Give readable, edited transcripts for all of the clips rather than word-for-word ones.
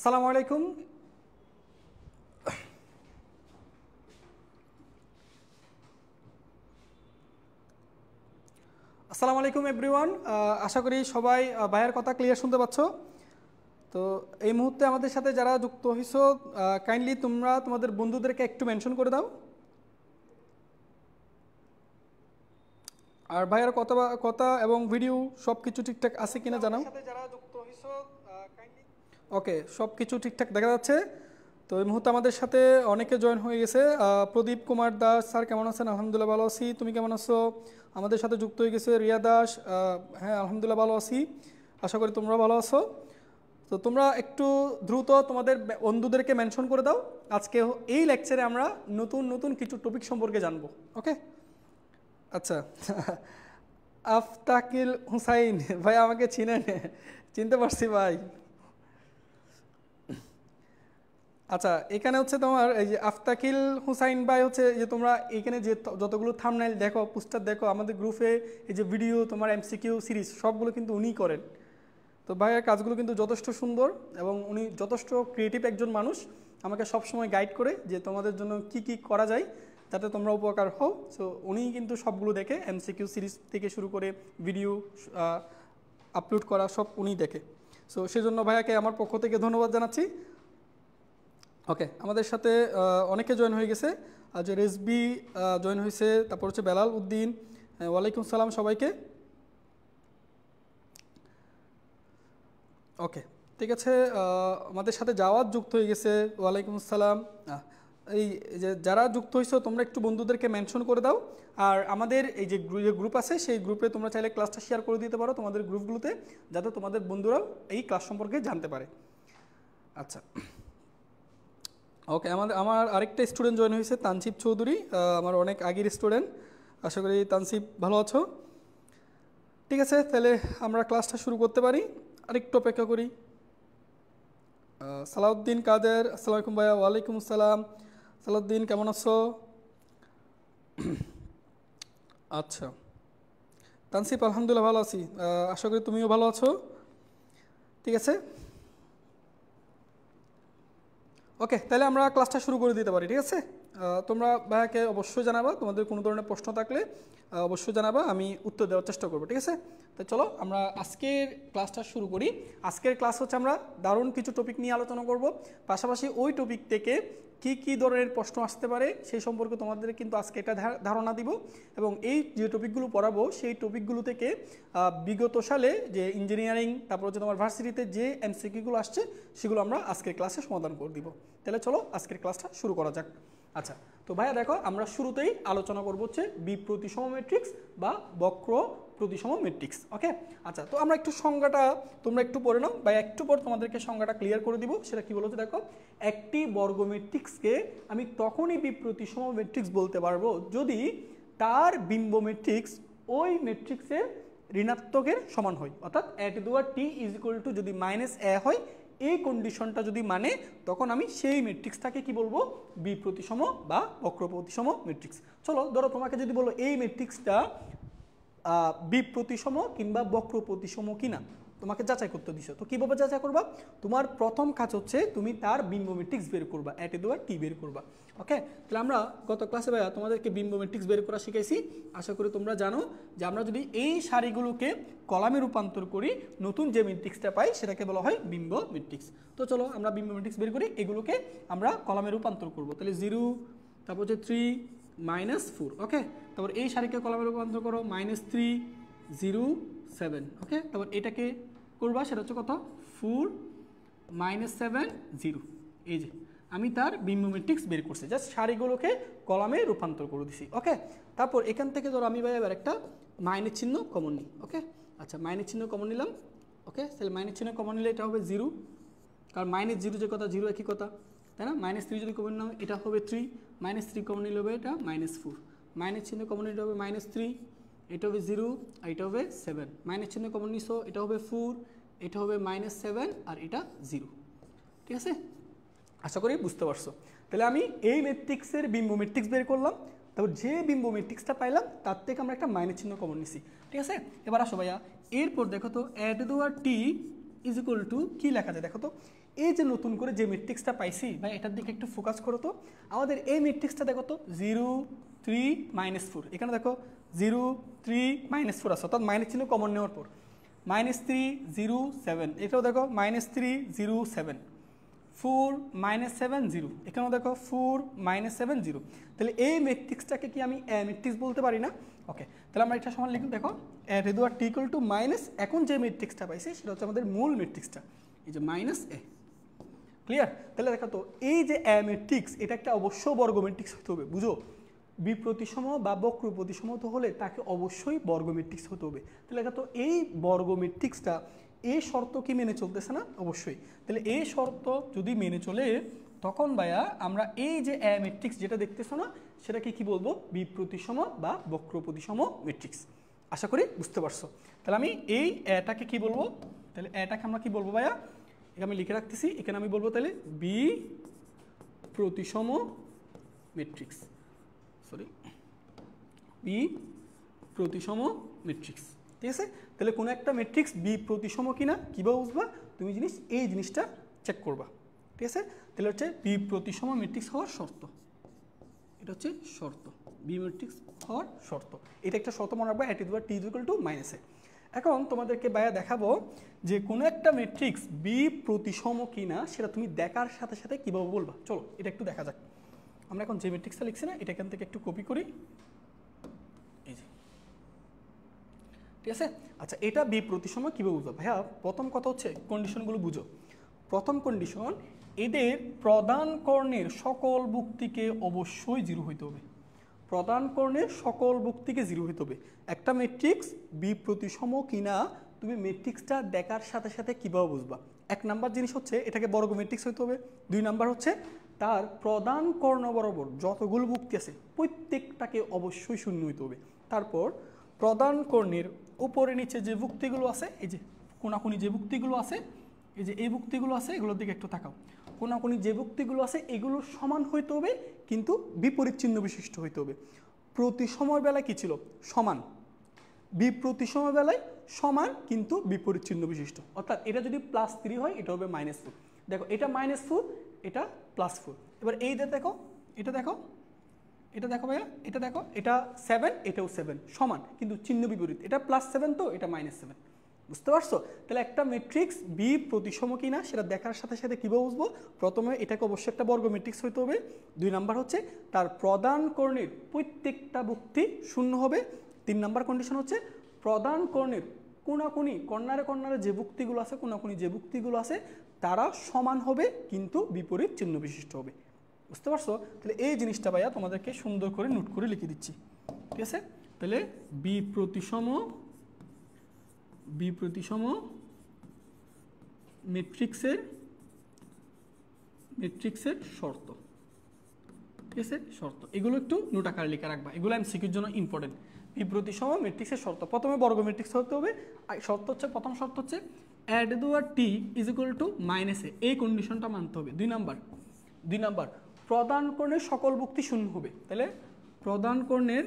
আসসালামু আলাইকুম। আসসালামু আলাইকুম এভরিওয়ান। আশা করি সবাই ভাইয়ের কথা ক্লিয়ার শুনতে পাচ্ছ। তো এই মুহূর্তে আমাদের সাথে যারা যুক্ত হইছো, কাইন্ডলি তোমরা তোমাদের বন্ধুদেরকে একটু মেনশন করে দাও। আর ভাইয়ের কথা কথা এবং ভিডিও সব কিছু ঠিকঠাক আছে কিনা জানাও। ওকে, সব কিছু ঠিকঠাক দেখা যাচ্ছে। তো এই মুহূর্তে আমাদের সাথে অনেকে জয়েন হয়ে গেছে। প্রদীপ কুমার দাস স্যার কেমন আছেন? আলহামদুলিল্লাহ ভালো আছি। তুমি কেমন আছো? আমাদের সাথে যুক্ত হয়ে গেছে রিয়া দাস। হ্যাঁ আলহামদুলিল্লাহ ভালো আছি, আশা করি তোমরা ভালো আছো। তো তোমরা একটু দ্রুত তোমাদের বন্ধুদেরকে মেনশন করে দাও। আজকে এই লেকচারে আমরা নতুন নতুন কিছু টপিক সম্পর্কে জানবো। ওকে, আচ্ছা। আফতাকিল হুসাইন ভাই আমাকে চিনেন? চিনতে পারছি ভাই। আচ্ছা, এখানে হচ্ছে তোমার এই যে আফতাকিল হুসাইন ভাই হচ্ছে যে তোমরা এখানে যে যতগুলো থাম্বনেইল দেখো, পোস্টার দেখো আমাদের গ্রুপে, এই যে ভিডিও তোমার এমসিকিউ সিরিজ সবগুলো কিন্তু উনিই করেন। তো ভাইয়ের কাজগুলো কিন্তু যথেষ্ট সুন্দর এবং উনি যথেষ্ট ক্রিয়েটিভ একজন মানুষ। আমাকে সবসময় গাইড করে যে তোমাদের জন্য কি কি করা যায় যাতে তোমরা উপকার হও। সো উনি কিন্তু সবগুলো দেখে, এমসিকিউ সিরিজ থেকে শুরু করে ভিডিও আপলোড করা সব উনি দেখে। সো সেজন্য ভাইয়াকে আমার পক্ষ থেকে ধন্যবাদ জানাচ্ছি। ওকে, আমাদের সাথে অনেকে জয়েন হয়ে গেছে। আজ রেসবি জয়েন হয়েছে, তারপর হচ্ছে বেলাল উদ্দিন। ওয়ালাইকুম সালাম সবাইকে। ওকে, ঠিক আছে। আমাদের সাথে জাওয়াত যুক্ত হয়ে গেছে, ওয়ালাইকুম আসসালাম। এই যে যারা যুক্ত হয়েছো তোমরা একটু বন্ধুদেরকে মেনশন করে দাও। আর আমাদের এই যে গ্রুপ আছে সেই গ্রুপে তোমরা চাইলে ক্লাসটা শেয়ার করে দিতে পারো তোমাদের গ্রুপগুলোতে, যাতে তোমাদের বন্ধুরাও এই ক্লাস সম্পর্কে জানতে পারে। আচ্ছা, ওকে, আমার আরেকটা স্টুডেন্ট জয়েন হয়েছে, তানসিব চৌধুরী। আমার অনেক আগের স্টুডেন্ট। আশা করি তানসিব ভালো আছো। ঠিক আছে, তাহলে আমরা ক্লাসটা শুরু করতে পারি। আরেকটু অপেক্ষা করি। সালাউদ্দিন কাদের, আসসালামু আলাইকুম ভাইয়া। ওয়ালাইকুম আসসালাম। সালাউদ্দিন কেমন আছো? আচ্ছা, তানসিব আলহামদুলিল্লাহ ভালো আছি। আশা করি তুমিও ভালো আছো। ঠিক আছে, ওকে, তাহলে আমরা ক্লাসটা শুরু করে দিতে পারি। ঠিক আছে, তোমরা ভাইয়াকে অবশ্যই জানাবা, তোমাদের কোনো ধরনের প্রশ্ন থাকলে অবশ্যই জানাবা, আমি উত্তর দেওয়ার চেষ্টা করবো। ঠিক আছে, তো চলো আমরা আজকের ক্লাসটা শুরু করি। আজকের ক্লাস হচ্ছে আমরা দারুণ কিছু টপিক নিয়ে আলোচনা করব, পাশাপাশি ওই টপিক থেকে কি কি ধরনের প্রশ্ন আসতে পারে সেই সম্পর্কে তোমাদের কিন্তু আজকে একটা ধারণা দিব। এবং এই যে টপিকগুলো পড়াবো সেই টপিকগুলো থেকে বিগত সালে যে ইঞ্জিনিয়ারিং, তারপর হচ্ছে তোমার ভার্সিটিতে যে এমসিকিউগুলো আসছে সেগুলো আমরা আজকের ক্লাসে সমাধান করে দিব। তাহলে চলো আজকের ক্লাসটা শুরু করা যাক। আচ্ছা, তো ভাইয়া দেখো, আমরা শুরুতেই আলোচনা করবো হচ্ছে বিপ্রতিসম ম্যাট্রিক্স বা বক্র প্রতিসম ম্যাট্রিক্স। ওকে, আচ্ছা, তো আমরা একটু সংজ্ঞাটা তোমরা একটু পড়ে নাও, বা একটু পর তোমাদেরকে সংজ্ঞাটা ক্লিয়ার করে দিব। সেটা কি বলতে দেখো, একটি বর্গ ম্যাট্রিক্সকে আমি তখনই বিপ্রতিসম ম্যাট্রিক্স বলতে পারবো যদি তার বিম্ব ম্যাট্রিক্স ওই ম্যাট্রিক্সের ঋণাত্মকের সমান হয়। অর্থাৎ A to the power T is equal to যদি -a হয়, এই কন্ডিশনটা যদি মানে, তখন আমি সেই ম্যাট্রিক্সটাকে কি বলবো, বিপ্রতিসম বা বক্রপ্রতিসম ম্যাট্রিক্স। চলো ধরো তোমাকে যদি বলো এই ম্যাট্রিক্সটা বিপ্রতিসম কিংবা বক্রপ্রতিসম কিনা তোমাকে যাচাই করতে দিছো, তো কীভাবে যাচাই করবা? তোমার প্রথম কাজ হচ্ছে তুমি তার বিম্ব ম্যাট্রিক্স বের করবা, এ টু দি পাওয়ার টি বের করবা। ওকে, তাহলে আমরা গত ক্লাসে ভাইয়া তোমাদেরকে বিম্ব ম্যাট্রিক্স বের করা শিখাইছি। আশা করি তোমরা জানো যে আমরা যদি এই সারিগুলোকে কলামে রূপান্তর করি, নতুন যে ম্যাট্রিক্সটা পাই সেটাকে বলা হয় বিম্ব ম্যাট্রিক্স। তো চলো আমরা বিম্ব ম্যাট্রিক্স বের করি, এগুলোকে আমরা কলামে রূপান্তর করব। তাহলে 0, তারপর হচ্ছে 3, -4। ওকে, তারপর এই সারিকে কলামে রূপান্তর করো, -3, 0, 7। ওকে, তারপর এটাকে করবা, সেটা হচ্ছে কত, 4, -7, 0। এই যে আমি তার বিম্ব ম্যাট্রিক্স বের করছি, জাস্ট সারিগুলোকে কলামে রূপান্তর করে দিছি। ওকে, তারপর এখান থেকে ধরো আমি ভাই এবার একটা মাইনাস চিহ্ন কমন নিই। ওকে, আচ্ছা, মাইনাস চিহ্ন কমন নিলাম। ওকে, তাহলে মাইনাস চিহ্ন কমন নিলে এটা হবে 0, কারণ -0 যে কথা, 0 একই কথা, তাই না? -3 যদি কমন নাও এটা হবে 3, -3 কমন নিলে হবে এটা -4, মাইনাস চিহ্ন কমন নিলে হবে -3, এটা হবে 0 আর এটা হবে 7, মাইনাস চিহ্ন কমন নিছো এটা হবে 4, এটা হবে -7 আর এটা 0। ঠিক আছে, আশা করি বুঝতে পারছো। তাহলে আমি এই ম্যাট্রিক্সের বিম্ব ম্যাট্রিক্স বের করলাম, তারপর যে বিম্ব ম্যাট্রিক্সটা পাইলাম তার থেকে আমরা একটা মাইনাস চিহ্ন কমন নিছি। ঠিক আছে, এবার আসো ভাইয়া, এরপর দেখো তো A to the power T is equal to কী লেখা যায় দেখো তো, এই যে নতুন করে যে ম্যাট্রিক্সটা পাইছি ভাই এটার দিকে একটু ফোকাস করো তো। আমাদের এই ম্যাট্রিক্সটা দেখো তো 0 3 -4, এখানে দেখো 0 3 -4 আছে, অর্থাৎ মাইনাস চিহ্ন কমন নেওয়ার পর -3 0 7, এটাও দেখো -3 0 7, 4 -7 0, এখানেও দেখো 4 -7 0। তাহলে এই ম্যাট্রিক্সটাকে কি আমি এ ম্যাট্রিক্স বলতে পারি না? ওকে, তাহলে আমরা এটা সমান লিখুন, দেখো এ রেদু আর টি ইকুয়াল টু মাইনাস, এখন যে ম্যাট্রিক্সটা পাইছি সেটা হচ্ছে আমাদের মূল ম্যাট্রিক্সটা, এই যে -a। ক্লিয়ার? তাহলে দেখো তো এই যে এ ম্যাট্রিক্স এটা একটা অবশ্য বর্গ ম্যাট্রিক্স হতে হবে, বুঝো? বিপ্রতিসম বা বক্র প্রতিসম হলে তাকে অবশ্যই বর্গ ম্যাট্রিক্স হতে হবে। তাহলে দেখো তো এই বর্গ ম্যাট্রিক্সটা এই শর্ত কি মেনে চলতেছে না? অবশ্যই। তাহলে এই শর্ত যদি মেনে চলে তখন ভাইয়া আমরা এই যে এ ম্যাট্রিক্স যেটা দেখতেছো না সেটাকে কি বলবো? বিপ্রতিসম বা বক্র প্রতিসম ম্যাট্রিক্স। আশা করি বুঝতে পারছো। তাহলে আমি এই এটাকে কি বলবো? তাহলে এটাকে আমরা কি বলবো ভাইয়া? এটা আমি লিখে রাখতেছি, এখানে আমি বলবো তাহলে বিপ্রতিসম ম্যাট্রিক্স, সরি বিপ্রতিসম ম্যাট্রিক্স। ঠিক আছে? তাহলে কোনো একটা ম্যাট্রিক্স বিপ্রতিসম কিনা কীভাবে বুঝবা? তুমি এই জিনিসটা চেক করবা। ঠিক আছে? তাহলে হচ্ছে বিপ্রতিসম ম্যাট্রিক্স হওয়ার শর্ত, এটা হচ্ছে শর্ত, বি ম্যাট্রিক্স হওয়ার শর্ত। এটা একটা শর্ত মনে রাখবা, টি ইকুয়াল টু -a। এখন তোমাদেরকে ভাইয়া দেখাবো যে কোনো একটা ম্যাট্রিক্স বিপ্রতিসম কিনা সেটা তুমি দেখার সাথে সাথে কীভাবে বলবা। চলো এটা একটু দেখা যাক। আমরা এখন যে ম্যাট্রিক্সটা লিখছি না এটা এখান থেকে একটু কপি করি, এই যে। ঠিক আছে? আচ্ছা, এটা বিপ্রতিসম কীভাবে বুঝো ভাইয়া? প্রথম কথা হচ্ছে কন্ডিশনগুলো বুঝো। প্রথম কন্ডিশন, এদের প্রধান কর্ণের সকল বুক্তিকে অবশ্যই 0 হইতে হবে। প্রধান কর্ণের সকল বুক্তিকে 0 হইতে হবে। একটা ম্যাট্রিক্স বিপ্রতিসম কিনা তুমি ম্যাট্রিক্সটা দেখার সাথে সাথে কীভাবে বুঝবা? এক নাম্বার জিনিস হচ্ছে এটাকে বর্গ ম্যাট্রিক্স হইতে হবে। দুই নাম্বার হচ্ছে তার প্রধান কর্ণ বরাবর যতগুলো বুক্তি আছে প্রত্যেকটাকে অবশ্যই 0 হইতে হবে। তারপর প্রধান কর্ণের উপরে নিচে যে বুক্তিগুলো আছে, এই যে কোনাকুনি যে বুক্তিগুলো আছে, এই যে এই বুক্তিগুলো আছে এগুলোর দিকে একটু তাকাও। কোনাকুনি যে বুক্তিগুলো আছে এগুলো সমান হইতে হবে কিন্তু বিপরীত চিহ্ন বিশিষ্ট হইতে হবে। প্রতিসমর বেলায় কী ছিল? সমান। বিপ্রতিসম বেলায় সমান কিন্তু বিপরীত চিহ্ন বিশিষ্ট, অর্থাৎ এটা যদি +3 হয় এটা হবে -4। দেখো এটা -4, এটা +4। এবার এইটা দেখো, এটা দেখো, এটা দেখো ভাইয়া, এটা দেখো, এটা 7, এটাও 7, সমান কিন্তু চিহ্ন বিপরীত। এটা +7 তো এটা -7। বুঝতে পারছো? তাহলে একটা ম্যাট্রিক্স বিপ্রতিসম কিনা সেটা দেখার সাথে সাথে কীভাবে বুঝবো? প্রথমে এটাকে অবশ্যই একটা বর্গ ম্যাট্রিক্স হইতে হবে। দুই নাম্বার হচ্ছে তার প্রধান কর্ণের প্রত্যেকটা বুক্তি 0 হবে। তিন নাম্বার কন্ডিশন হচ্ছে প্রধান কর্ণের কোনাকুনি কর্নারে যে বুক্তিগুলো আছে, কোনাকুনি যে বুক্তিগুলো আছে তারা সমান হবে কিন্তু বিপরীত চিহ্ন বিশিষ্ট হবে। বুঝতে পারছো? তাহলে এই জিনিসটা ভাইয়া তোমাদেরকে সুন্দর করে নোট করে লিখে দিচ্ছি। ঠিক আছে? তাহলে বিপ্রতিসম ম্যাট্রিক্সের শর্ত। ঠিক আছে? শর্ত এগুলো একটু নোট আকারে লিখে রাখবা, এগুলো এমসিকিউর জন্য ইম্পর্টেন্ট। বিপ্রতিসম ম্যাট্রিক্সের শর্ত, প্রথমে বর্গ ম্যাট্রিক্স হতে হবে। শর্ত হচ্ছে, প্রথম শর্ত হচ্ছে অ্যাড দুয়ার টি ইজ ইকুয়াল টু -a, এই কন্ডিশনটা মানতে হবে। দুই নাম্বার প্রধান কর্ণের সকল বুক্তি 0 হবে। তাহলে প্রধান কর্ণের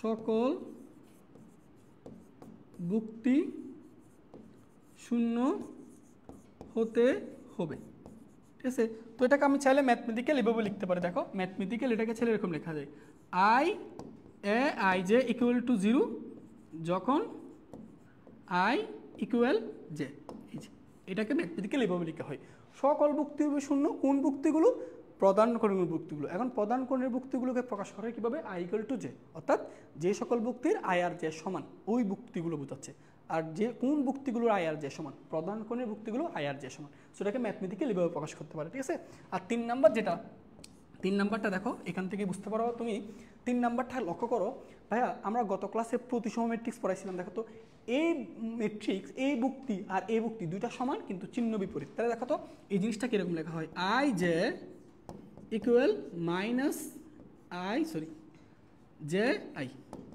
সকল বুক্তি 0 হতে হবে। ঠিক আছে? তো এটাকে আমি চাইলে ম্যাথমেটিক্যাল এভাবে লিখতে পারি। দেখো ম্যাথমেটিক্যাল এটাকে চাইলে এরকম লেখা যায়, i j ইকুয়াল টু 0 যখন i ইকুয়াল j। এই যে এটাকে ম্যাথমেটিক্যাল এভাবে লেখা হয়। সকল বুক্তি হবে 0, কোন বুক্তিগুলো? প্রধান কর্ণের বুক্তিগুলো। এখন প্রধান কর্ণের বুক্তিগুলোকে প্রকাশ করে কীভাবে? i ইকুয়াল টু j, অর্থাৎ যে সকল বুক্তির i আর j সমান ওই বুক্তিগুলো বোঝাচ্ছে। আর যে কোন বুক্তিগুলোর i আর j সমান? প্রধান কর্ণের বুক্তিগুলো i আর j সমান। সেটাকে ম্যাথমেটিক্যাল এভাবে প্রকাশ করতে পারে। ঠিক আছে? আর তিন নাম্বারটা দেখো, এখান থেকে বুঝতে পারো তুমি। 3 নাম্বারটা লক্ষ্য করো ভাইয়া, আমরা গত ক্লাসে প্রতিসম ম্যাট্রিক্স পড়াইছিলাম। দেখো তো এই ম্যাট্রিক্স, এই বুক্তি আর এই বুক্তি দুইটা সমান কিন্তু চিহ্ন বিপরীত। তাহলে দেখো তো এই জিনিসটা কীরকম লেখা হয়? i j equal j i,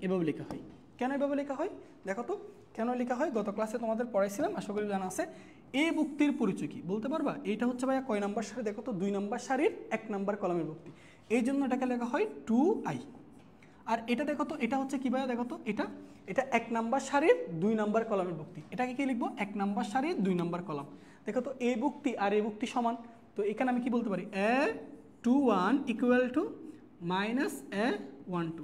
এভাবে লেখা হয়। কেন এভাবে লেখা হয়? দেখো তো কেন লেখা হয়, গত ক্লাসে তোমাদের পড়াইছিলাম, আশা করি জানা আছে। এই বুক্তির পরিচয় কি বলতে পারবা? এইটা হচ্ছে ভাইয়া কয় নাম্বার সারি? দেখো তো 2 নাম্বার সারির 1 নাম্বার কলামের বুক্তি, এই জন্য এটাকে লেখা হয় 2i। আর এটা দেখো তো, এটা হচ্ছে কি ভাইয়া দেখো তো, এটা এটা 1 নাম্বার সারির 2 নাম্বার কলামের বুক্তি। এটাকে কি লিখবো? 1 নাম্বার সারির 2 নাম্বার কলাম। দেখো তো এই বুক্তি আর এই বুক্তি সমান, তো এখানে আমি কি বলতে পারি? A21 equal to minus A12,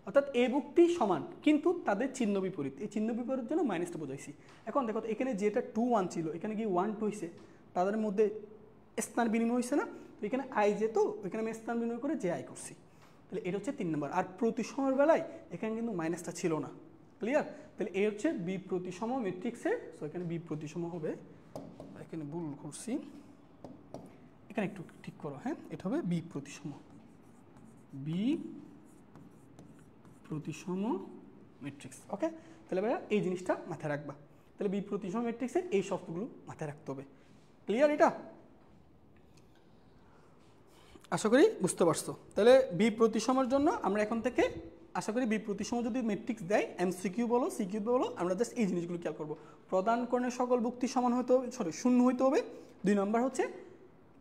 অর্থাৎ এ বুক্তি সমান কিন্তু তাদের চিহ্ন বিপরীত। এই চিহ্ন বিপরীত জন্য মাইনাসটা বোঝাইছি। এখন দেখো তো এখানে যেটা 2 1 ছিল এখানে কি 1 2 হয়েছে, তাদের মধ্যে স্থান বিনিময় হয়েছে না? তো এখানে আই যেত, এখানে আমি স্থান বিনিময় করে যে আই করছি। তাহলে এটা হচ্ছে 3 নম্বর। আর প্রতিসমের বেলায় এখানে কিন্তু মাইনাসটা ছিল না। ক্লিয়ার? তাহলে এই হচ্ছে বি প্রতিসম ম্যাট্রিক্সের। সো এখানে বি প্রতিসম হবে, এখানে ভুল করছি, এখানে একটু ঠিক করো, হ্যাঁ, এটা হবে বি প্রতিসম, বি প্রতিসম ম্যাট্রিক্স। ওকে, তাহলে ভাইয়া এই জিনিসটা মাথায় রাখবা। তাহলে বি প্রতিসম ম্যাট্রিক্সের এই শর্তগুলো মাথায় রাখতে হবে। ক্লিয়ার? এটা আশা করি বুঝতে পারছো। তাহলে বি প্রতিসমের জন্য আমরা এখন থেকে আশা করি বি প্রতিসম যদি ম্যাট্রিক্স দেয়, এমসিকিউ বলো সিকিউ বলো, আমরা জাস্ট এই জিনিসগুলো খেয়াল করবো। প্রদান কর্ণের সকল বুক্তি সমান হতে হবে, সরি শূন্য হইতে হবে। 2 নম্বর হচ্ছে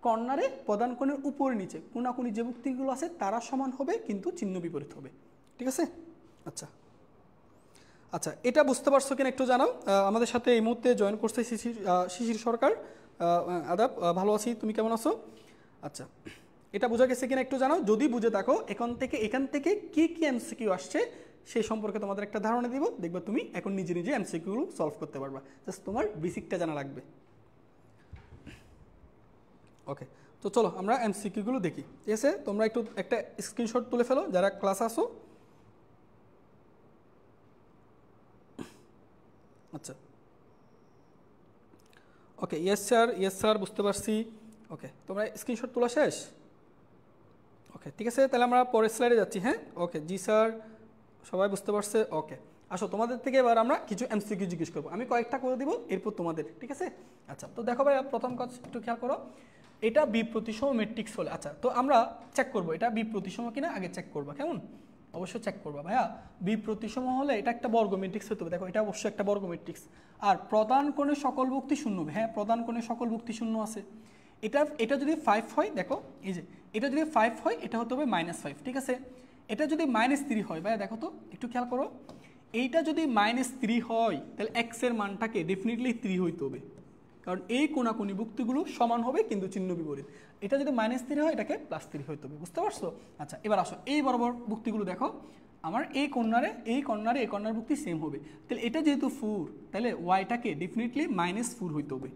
কর্নারে প্রদান কর্ণের উপরে নিচে কোনাকুনি যে বুক্তিগুলো আছে তারা সমান হবে কিন্তু চিহ্ন বিপরীত হবে। ঠিক আছে? আচ্ছা আচ্ছা, এটা বুঝতে পারছো কিনা একটু জানাও। আমাদের সাথে এই মুহূর্তে জয়েন করছে শিশির সরকার। আদাব, ভালো আছি, তুমি কেমন আছো? আচ্ছা, এটা বোঝা গেছে কিনা একটু জানাও। যদি বুঝে থাকো এখান থেকে কি কি এমসিকিউ আসছে সেই সম্পর্কে তোমাদের একটা ধারণা দিব। দেখবে তুমি এখন নিজে নিজে এমসিকিউগুলো সলভ করতে পারবা, জাস্ট তোমার বেসিকটা জানা লাগবে। ওকে, তো চলো আমরা এমসিকিউগুলো দেখি। ঠিক আছে, তোমরা একটু একটা স্ক্রিনশট তুলে ফেলো যারা ক্লাস আসো। আচ্ছা, ওকে, ইয়েস স্যার বুঝতে পারছি। ওকে, তোমরা স্ক্রিনশট তোলা শেষ? ওকে, ঠিক আছে, তাহলে আমরা পরের স্লাইডে যাচ্ছি। হ্যাঁ, ওকে, জি স্যার, সবাই বুঝতে পারছে। ওকে, আসো তোমাদের থেকে এবার আমরা কিছু এমসিকিউ জিজ্ঞেস করবো। আমি কয়েকটা করে দিব, এরপর তোমাদের। ঠিক আছে? আচ্ছা, তো দেখো ভাই প্রথম কাজ একটু খেয়াল করো। এটা বি প্রতিসম ম্যাট্রিক্স হলে, আচ্ছা তো আমরা চেক করবো এটা বি প্রতিসম কিনা, আগে চেক করবা। কেমন? অবশ্যই চেক করবা ভাইয়া। বি প্রতিসম হলে এটা একটা বর্গ ম্যাট্রিক্স হতে হবে। দেখো এটা অবশ্যই একটা বর্গ ম্যাট্রিক্স। আর প্রদান কোণের সকল বুক্তি শূন্য হবে। হ্যাঁ, প্রদান কোণের সকল বুক্তি শূন্য আছে। এটা যদি 5 হয়, দেখো এই যে এটা যদি 5 হয় এটা হতে হবে -5। ঠিক আছে? এটা যদি -3 হয় ভাইয়া, দেখো তো একটু খেয়াল করো, এইটা যদি -3 হয় তাহলে এক্স এর মানটাকে ডেফিনেটলি 3 হইতে হবে, কারণ এই কোনাকুনি বুক্তিগুলো সমান হবে কিন্তু চিহ্ন বিপরীত। এটা যদি -3 হয় এটাকে +3 হইতে হবে। বুঝতে পারছো? আচ্ছা, এবার আসো এই বরাবর বুক্তিগুলো দেখো। আমার এই কর্নার বুক্তি সেম হবে। তাহলে এটা যেহেতু 4, তাহলে ওয়াইটাকে ডেফিনেটলি -4 হইতে হবে,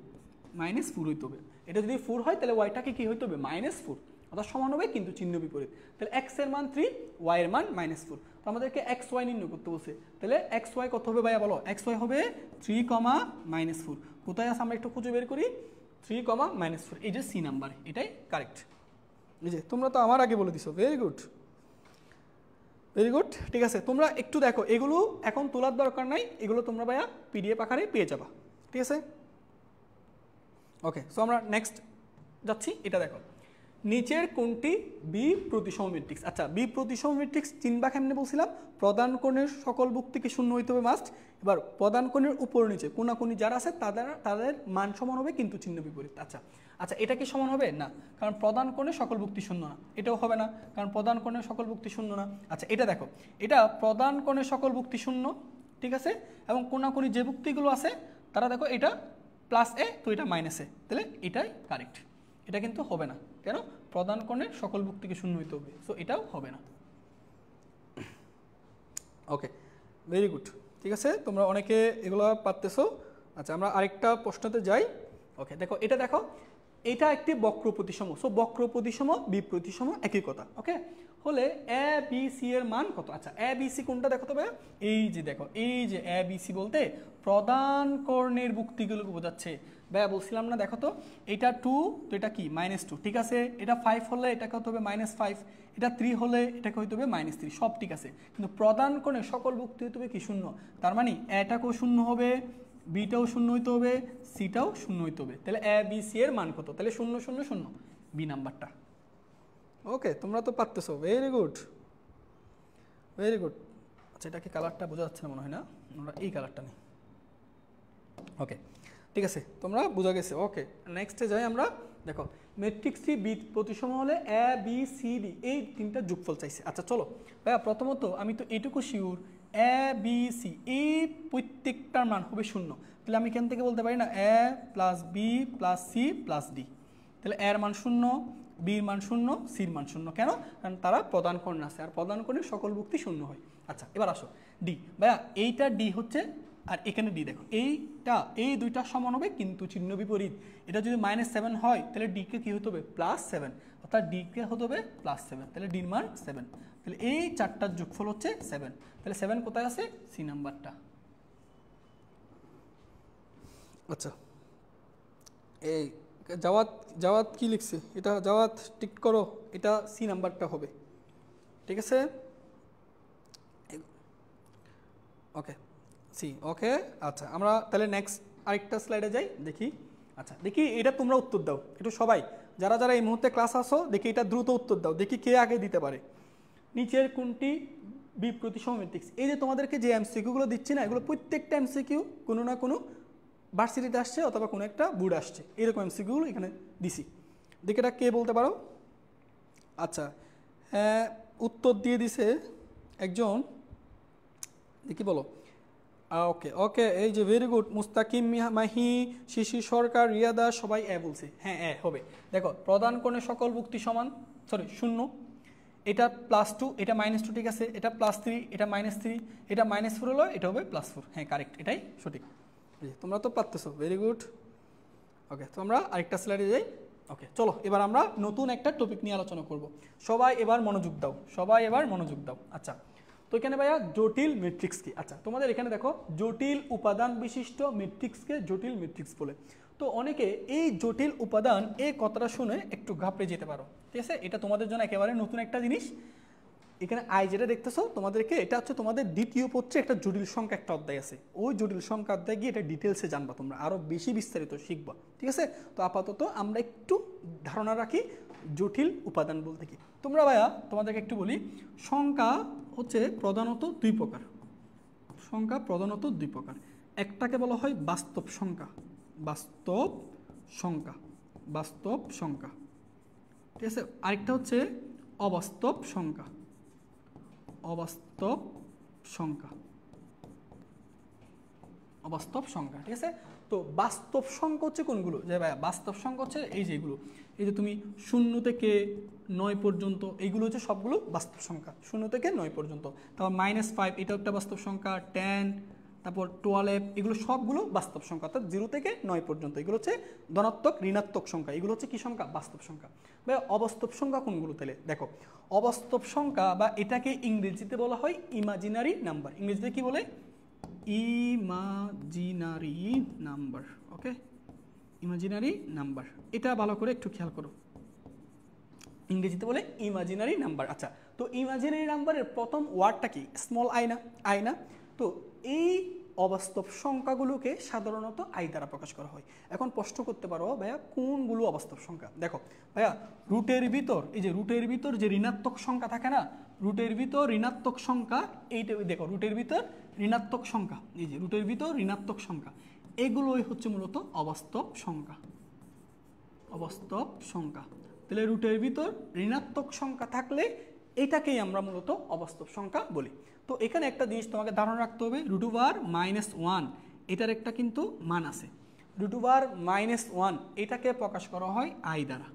-4 হইতে হবে। এটা যদি 4 হয় তাহলে ওয়াইটাকে কি হইতে হবে? -4, অর্থাৎ সমান হবে কিন্তু চিহ্ন বিপরীত। তাহলে এক্স এর মান 3, ওয়াই এর মান -4। তো আমাদেরকে এক্স ওয়াই নির্ণয় করতে বলছে। তাহলে এক্স ওয়াই কত হবে ভাইয়া বলো? এক্স ওয়াই হবে 3, -4। কোথায় আছে আমরা একটু খুঁজে বের করি। 3, -4, এই যে সি নাম্বার, এটাই কারেক্ট। এই যে তোমরা তো আমার আগে বলে দিছো, ভেরি গুড। ঠিক আছে, তোমরা একটু দেখো, এগুলো এখন তোলার দরকার নাই, এগুলো তোমরা ভাইয়া পিডিএফ আকারে পেয়ে যাবা। ঠিক আছে? ওকে, সো আমরা নেক্সট যাচ্ছি। এটা দেখো, নিচের কোনটি বি প্রতিসম ম্যাট্রিক্স? আচ্ছা, বি প্রতিসম ম্যাট্রিক্স চিনবা কেমনে বলছিলাম? প্রদান কোণের সকল বুক্তিকে শূন্য হইতে হবে মাস্ট। এবার প্রদান কোণের উপর নিচে কোনাকুনি যারা আছে তাদের মান সমান হবে কিন্তু চিহ্ন বিপরীত। আচ্ছা, এটা কি সমান হবে? না, কারণ প্রদান কোণের সকল বুক্তি শূন্য না। এটাও হবে না, কারণ প্রদান কোণের সকল বুক্তি শূন্য না। আচ্ছা, এটা দেখো, এটা প্রদান কোণের সকল বুক্তি শূন্য, ঠিক আছে, এবং কোনাকুনি যে বুক্তিগুলো আছে তারা দেখো এটা +a, তো এটা -a, তাহলে এটাই কারেক্ট। এটা কিন্তু হবে না, কেন? প্রদান কোণের সকল বুক্তিকে শূন্য হইতে হবে, সো এটাও হবে না। ওকে, ভেরি গুড। ঠিক আছে, তোমরা অনেকে এগুলো পারতেছো। আচ্ছা, আমরা আরেকটা প্রশ্নতে যাই। ওকে, দেখো এটা দেখো, এটা একটি বক্র প্রতিসম। সো বক্র প্রতিসম বি প্রতিসম একই কথা। ওকে, হলে এ বি সি এর মান কত? আচ্ছা, এ বি সি কোনটা দেখো তো ভাইয়া? এই যে দেখো, এই যে এ বি সি বলতে প্রদান কর্ণের বুক্তিগুলোকে বোঝাচ্ছে। ভাইয়া বলছিলাম না, দেখো তো এটা 2, তো এটা কি -2। ঠিক আছে, এটা 5 হলে এটাকে হতে হবে -5, এটা 3 হলে এটাকে হইতে হবে -3, সব ঠিক আছে। কিন্তু প্রদান কর্ণের সকল বুক্তি হইতে হবে কি? শূন্য। তার মানে এটাকেও শূন্য হবে, বিটাও শূন্য হইতে হবে, সিটাও শূন্য হইতে হবে। তাহলে এ বি সি এর মান কত? তাহলে 0 0 0, বি নাম্বারটা। ওকে, তোমরা তো পারতেছো, ভেরি গুড। আচ্ছা, এটাকে কালারটা বোঝা যাচ্ছে না মনে হয়, না আমরা এই কালারটা নিই। ওকে, ঠিক আছে, তোমরা বোঝা গেছে। ওকে, নেক্সটে যাই আমরা। দেখো ম্যাট্রিক্সটি বি প্রতিসম হলে এ বি সি ডি এই তিনটা যোগফল চাইছে। আচ্ছা চলো ভাইয়া, প্রথমত আমি তো এইটুকু শিওর এ বি সি এই প্রত্যেকটার মান হবে 0, তাহলে আমি এখান থেকে বলতে পারি না A plus B plus C plus D, তাহলে এর মান 0, বির মান 0, সির মান 0। কেন? কারণ তারা প্রদান করণ আছে, আর প্রদান করণের সকল ভুক্তি 0 হয়। আচ্ছা এবার আসো ডি। ভাইয়া এইটা ডি হচ্ছে, আর এখানে ডি দেখো, এই দুইটা সমান হবে কিন্তু চিহ্ন বিপরীত। এটা যদি -7 হয় তাহলে ডিকে কী হতে হবে? +7, অর্থাৎ ডিকে হতে হবে +7, তাহলে ডির মান 7। তাহলে এই চারটার যোগফল হচ্ছে 7। তাহলে 7 কোথায় আছে? সি নাম্বারটা। আচ্ছা এই জাওয়াত কি লিখছে? এটা জাওয়াত টিক করো, এটা সি নাম্বারটা হবে। ঠিক আছে, ওকে সি। ওকে আচ্ছা, আমরা তাহলে নেক্সট আরেকটা স্লাইডে যাই, দেখি। আচ্ছা দেখি এটা তোমরা উত্তর দাও একটু সবাই, যারা যারা এই মুহূর্তে ক্লাস আসো, দেখি এটা দ্রুত উত্তর দাও, দেখি কে আগে দিতে পারে। নিচের কোনটি বি প্রতিসম ম্যাট্রিক্স? এই যে তোমাদেরকে যে এমসিকিউগুলো দিচ্ছি না, এগুলো প্রত্যেকটা এমসিকিউ কোনো না কোনো ভার্সিটিতে আসছে অথবা কোনো একটা বোর্ড আসছে, এরকম এমসিকিউগুলো এখানে দিছি। দেখি এটা কে বলতে পারো? আচ্ছা হ্যাঁ, উত্তর দিয়ে দিছে একজন, দেখি বলো। ওকে ওকে, এই যে ভেরি গুড, মুস্তাকিম মাহি, শিশির সরকার, রিয়াদা, সবাই এ বলছে। হ্যাঁ এ হবে। দেখো প্রদান কোণের সকল ভুক্তি সমান, সরি 0, এটা +2, এটা -2, ঠিক আছে, এটা +3, এটা -3, এটা -4 হলো, এটা হবে +4। হ্যাঁ কারেক্ট, এটাই সঠিক। তোমরা তো পারতেছো, ভেরি গুড। ওকে, তো আমরা আরেকটা স্লাইডে যাই। ওকে চলো, এবার আমরা নতুন একটা টপিক নিয়ে আলোচনা করব। সবাই এবার মনোযোগ দাও, সবাই এবার মনোযোগ দাও। আচ্ছা তো এখানে ভাইয়া জটিল ম্যাট্রিক্স কি? আচ্ছা তোমাদের এখানে দেখো জটিল উপাদান বিশিষ্ট ম্যাট্রিক্সকে জটিল ম্যাট্রিক্স বলে। তো অনেকে এই জটিল উপাদান এই কথাটা শুনে একটু ঘাবড়ে যেতে পারো, ঠিক আছে? এটা তোমাদের জন্য একেবারে নতুন একটা জিনিস। এখানে আই যেটা দেখতেছো তোমাদেরকে, এটা হচ্ছে তোমাদের দ্বিতীয় পত্রে একটা জটিল সংখ্যা একটা অধ্যায় আছে, ওই জটিল সংখ্যা অধ্যায় গিয়ে এটা ডিটেলসে জানবা, তোমরা আরও বেশি বিস্তারিত শিখবা, ঠিক আছে? তো আপাতত আমরা একটু ধারণা রাখি জটিল উপাদান বলতে কি। তোমরা ভাইয়া তোমাদেরকে একটু বলি, সংখ্যা হচ্ছে প্রধানত দুই প্রকার। সংখ্যা প্রধানত দুই প্রকার। একটাকে বলা হয় বাস্তব সংখ্যা, বাস্তব সংখ্যা, বাস্তব সংখ্যা, ঠিক আছে? আরেকটা হচ্ছে অবাস্তব সংখ্যা, অবাস্তব সংখ্যা, অবাস্তব সংখ্যা, ঠিক আছে? তো বাস্তব সংখ্যা হচ্ছে কোনগুলো? যে ভাই বাস্তব সংখ্যা হচ্ছে এই যেগুলো, এই যে তুমি 0 থেকে 9 পর্যন্ত, এইগুলো হচ্ছে সবগুলো বাস্তব সংখ্যা, 0 থেকে 9 পর্যন্ত। তারপর -5 এটা একটা বাস্তব সংখ্যা, 10, তারপর 12, এগুলো সবগুলো বাস্তব সংখ্যা, অর্থাৎ 0 থেকে 9 পর্যন্ত। এগুলো হচ্ছে ধনাত্মক ঋণাত্মক সংখ্যা, এগুলো হচ্ছে কি সংখ্যা? বাস্তব সংখ্যা। ভাই অবাস্তব সংখ্যা কোনগুলো? তাহলে দেখো, অবাস্তব সংখ্যা বা এটাকে ইংরেজিতে বলা হয় ইমাজিনারি নাম্বার। ইংরেজিতে কি বলে? Imaginary number. Okay, imaginary number, এটা ভালো করে একটু খেয়াল করো, ইংরেজিতে বলে ইমাজিনারি নাম্বার। আচ্ছা তো ইমাজিনারি নাম্বারের প্রথম ওয়ার্ডটা কি? স্মল আই না? আই না? তো এই অবাস্তব সংখ্যাগুলোকে সাধারণত আই দ্বারা প্রকাশ করা হয়। এখন প্রশ্ন করতে পারো ভাইয়া কোনগুলো অবাস্তব সংখ্যা? দেখো ভাইয়া, রুটের ভিতর, এই যে রুটের ভিতর যে ঋণাত্মক সংখ্যা থাকে না, রুটের ভিতর ঋণাত্মক সংখ্যা, এইটা দেখো রুটের ভিতর ঋণাত্মক সংখ্যা, এই যে রুটের ভিতর ঋণাত্মক সংখ্যা, এগুলোই হচ্ছে মূলত অবাস্তব সংখ্যা, অবাস্তব সংখ্যা। তাহলে রুটের ভিতর ঋণাত্মক সংখ্যা থাকলে এটাকেই আমরা মূলত অবাস্তব সংখ্যা বলি। তো এখানে একটা জিনিস তোমাকে ধারণা রাখতে হবে, √1 এটার একটা কিন্তু মান আছে। √1 এটাকে প্রকাশ করা হয় আই দ্বারা,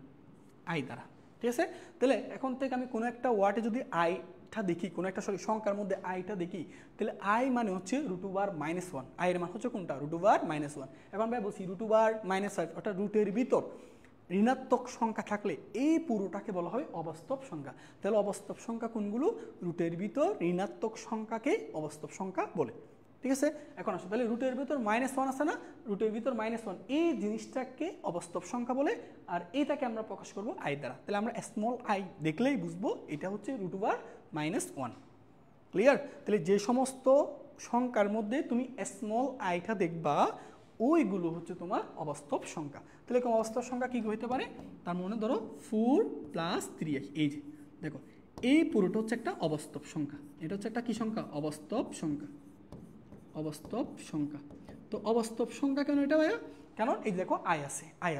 আই দ্বারা, ঠিক আছে? তাহলে এখন থেকে আমি কোনো একটা ওয়ার্ডে যদি আইটা দেখি, কোনো একটা সংখ্যার মধ্যে আইটা দেখি, তাহলে আই মানে হচ্ছে √1, আইয়ের মান হচ্ছে কোনটা? √1। এখন ভাই বলছি √5 অর্থাৎ রুটের ভিতর ঋণাত্মক সংখ্যা থাকলে এই পুরোটাকে বলা হয় অবাস্তব সংখ্যা। তাহলে অবাস্তব সংখ্যা কোনগুলো? রুটের ভিতর ঋণাত্মক সংখ্যাকে অবাস্তব সংখ্যা বলে, ঠিক আছে? এখন আসো তাহলে রুটের ভিতর -1 আছে না, রুটের ভিতর -1 এই জিনিসটাকে অবাস্তব সংখ্যা বলে, আর এইটাকে আমরা প্রকাশ করব আই দ্বারা। তাহলে আমরা স্মল আই দেখলেই বুঝবো এটা হচ্ছে √1। ক্লিয়ার? তাহলে যে সমস্ত সংখ্যার মধ্যে তুমি স্মল আইটা দেখবা ওইগুলো হচ্ছে তোমার অবাস্তব সংখ্যা। তাহলে অবাস্তব সংখ্যা কী হইতে পারে? তার মনে ধরো 4 + 3i, এই যে দেখো এই পুরোটা হচ্ছে একটা অবাস্তব সংখ্যা, এটা হচ্ছে একটা কি সংখ্যা? অবাস্তব সংখ্যা, অবাস্তব সংখ্যা। তো অবাস্তব সংখ্যা কেন এটা ভাইয়া? কারণ এই দেখো আই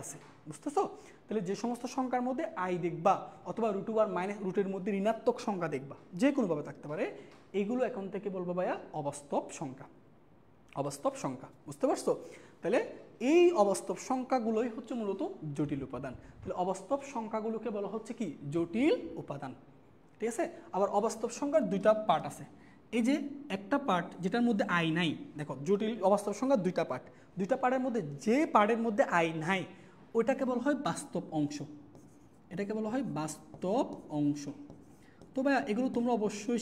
আছে, বুঝতেছো? তাহলে যে সমস্ত সংখ্যার মধ্যে আই দেখবা অথবা রুট ওভার মাইনাস রুটের মধ্যে ঋণাত্মক সংখ্যা দেখবা, যে কোনোভাবে থাকতে পারে, এগুলো এখন থেকে বলবো ভাইয়া অবাস্তব সংখ্যা। অবাস্তব সংখ্যা, বুঝতে পারছো? তাহলে এই অবাস্তব সংখ্যাগুলোই হচ্ছে মূলত জটিল উপাদান। তাহলে অবাস্তব সংখ্যাগুলোকে বলা হচ্ছে কি? জটিল উপাদান। ঠিক আছে? আবার অবাস্তব সংখ্যার দুইটা পার্ট আছে। এই যে একটা পার্ট যেটার মধ্যে আই নাই, দেখো জটিল অবাস্তব সংখ্যার দুইটা পার্টের মধ্যে যে পার্টের মধ্যে আই নাই ওইটাকে বলা হয় বাস্তব অংশ, এটাকে বলা হয় বাস্তব অংশ। তো ভাইয়া এগুলো তোমরা অবশ্যই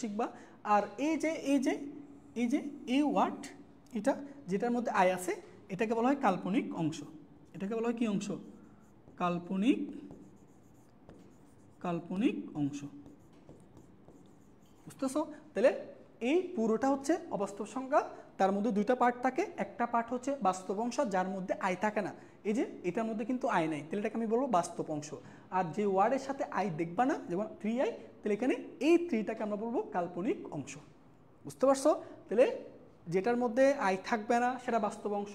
শিখবা। আর এই ওয়ার্ড, এটা যেটার মধ্যে আই আছে এটাকে বলা হয় কাল্পনিক অংশ। এটাকে বলা হয় কি অংশ? কাল্পনিক অংশ, বুঝতেছো? তাহলে এই পুরোটা হচ্ছে অবাস্তব সংখ্যা, তার মধ্যে দুইটা পার্ট থাকে, একটা পার্ট হচ্ছে বাস্তব অংশ যার মধ্যে আই থাকে না, এই যে এটার মধ্যে কিন্তু আই নাই, তাহলে এটাকে আমি বলবো বাস্তব অংশ। আর যে ওয়ার্ডের সাথে আই দেখবা না, যেমন 3i, তাহলে এখানে এই 3টাকে আমরা বলবো কাল্পনিক অংশ, বুঝতে পারছো? তাহলে যেটার মধ্যে আই থাকবে না সেটা বাস্তব অংশ,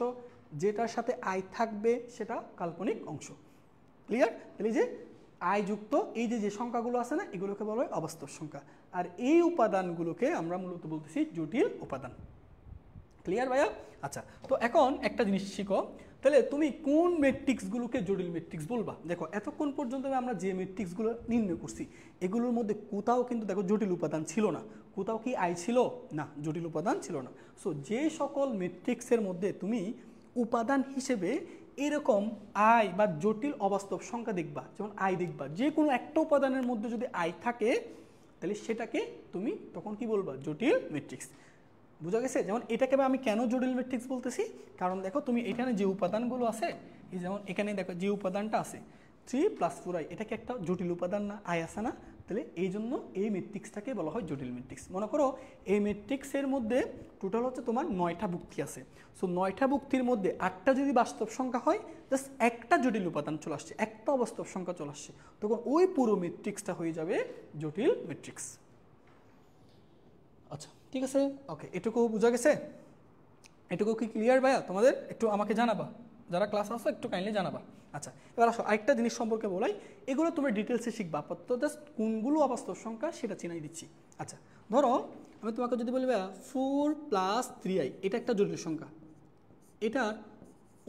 যেটার সাথে আই থাকবে সেটা কাল্পনিক অংশ। ক্লিয়ার? তাহলে যে আই যুক্ত এই যে সংখ্যাগুলো আছে না, এগুলোকে বলা হয় অবাস্তব সংখ্যা, আর এই উপাদানগুলোকে আমরা মূলত বলতেছি জটিল উপাদান। ক্লিয়ার ভাইয়া? আচ্ছা, তো এখন একটা জিনিস শিখো, তাহলে তুমি কোন ম্যাট্রিক্সগুলোকে জটিল ম্যাট্রিক্স বলবা? দেখো এতক্ষণ পর্যন্ত আমরা যে ম্যাট্রিক্সগুলো নির্ণয় করছি এগুলোর মধ্যে কোথাও কিন্তু দেখো জটিল উপাদান ছিল না। কোথাও কি আই ছিল? না, জটিল উপাদান ছিল না। সো যে সকল ম্যাট্রিক্সের মধ্যে তুমি উপাদান হিসেবে এরকম আই বা জটিল অবাস্তব সংখ্যা দেখবা, যেমন আই দেখবা, যে কোনো একটা উপাদানের মধ্যে যদি আই থাকে তাহলে সেটাকে তুমি তখন কি বলবা? জটিল ম্যাট্রিক্স। বুঝা গেছে? যেমন এটাকে আমি কেন জটিল ম্যাট্রিক্স বলতেছি, কারণ দেখো তুমি এখানে যে উপাদানগুলো আছে, এই যেমন এখানে দেখো যে উপাদানটা আছে 3 + 4i, এটা কি একটা জটিল উপাদান না? আই আছে না? তাহলে এই জন্য এই ম্যাট্রিক্সটাকে বলা হয় জটিল ম্যাট্রিক্স। মনে করো এই ম্যাট্রিক্সের মধ্যে টোটাল হচ্ছে তোমার 9টা ভুক্তি আছে। সো 9টা ভুক্তির মধ্যে 8টা যদি বাস্তব সংখ্যা হয়, জাস্ট একটা জটিল উপাদান চলে আসছে, একটা অবাস্তব সংখ্যা চলে আসছে, তখন ওই পুরো ম্যাট্রিক্সটা হয়ে যাবে জটিল ম্যাট্রিক্স। আচ্ছা, ঠিক আছে, ওকে, এটুকু বোঝা গেছে? এটুকু কি ক্লিয়ার ভাইয়া? তোমাদের একটু আমাকে জানাবা, যারা ক্লাস আসো একটু কাইন্ডলি জানাবা। আচ্ছা, এবার আসো আরেকটা জিনিস সম্পর্কে বলাই, এগুলো তোমরা ডিটেলসে শিখবা, আপাতত জাস্ট কোনগুলো অবাস্তব সংখ্যা সেটা চিনাই দিচ্ছি। আচ্ছা, ধরো আমি তোমাকে যদি বলি ভাইয়া 4 + 3i, এটা একটা জটিল সংখ্যা, এটার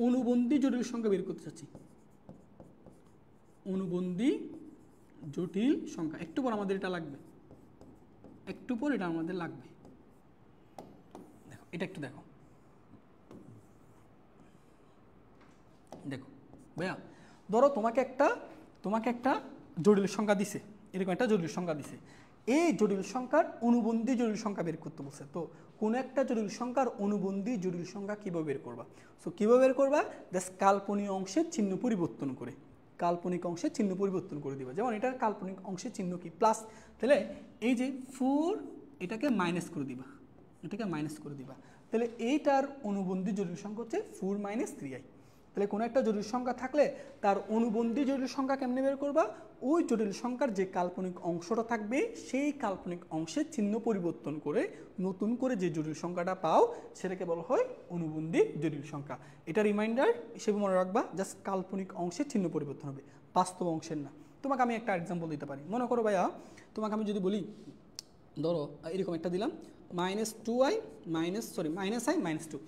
অনুবন্ধী জটিল সংখ্যা বের করতে চাচ্ছি। অনুবন্ধী জটিল সংখ্যা, একটু পর আমাদের এটা লাগবে, এটা আমাদের লাগবে। দেখো এটা একটু দেখো ভাইয়া, ধরো তোমাকে একটা জটিল সংখ্যা দিছে, এরকম একটা জটিল সংখ্যা দিছে, এই জটিল সংখ্যার অনুবন্ধী জটিল সংখ্যা বের করতে বলছে। তো কোনো একটা জটিল সংখ্যার অনুবন্ধী জটিল সংখ্যা কীভাবে বের করবা? সো কীভাবে বের করবা? জাস্ট কাল্পনিক অংশের চিহ্ন পরিবর্তন করে, দিবা। যেমন এটার কাল্পনিক অংশের চিহ্ন কি? প্লাস, তাহলে এই যে 4 এটাকে মাইনাস করে দিবা, তাহলে এইটার অনুবন্ধী জটিল সংখ্যা হচ্ছে 4 - 3i। তাহলে কোনো একটা জটিল সংখ্যা থাকলে তার অনুবন্ধী জটিল সংখ্যা কেমনে বের করবা? ওই জটিল সংখ্যার যে কাল্পনিক অংশটা থাকবে সেই কাল্পনিক অংশের চিহ্ন পরিবর্তন করে নতুন করে যে জটিল সংখ্যাটা পাও সেটাকে বলা হয় অনুবন্ধী জটিল সংখ্যা। এটা রিমাইন্ডার হিসেবে মনে রাখবা, জাস্ট কাল্পনিক অংশের চিহ্ন পরিবর্তন হবে, বাস্তব অংশের না। তোমাকে আমি একটা এক্সাম্পল দিতে পারি, মনে করো ভাইয়া তোমাকে আমি যদি বলি, ধরো এরকম একটা দিলাম -2i -2,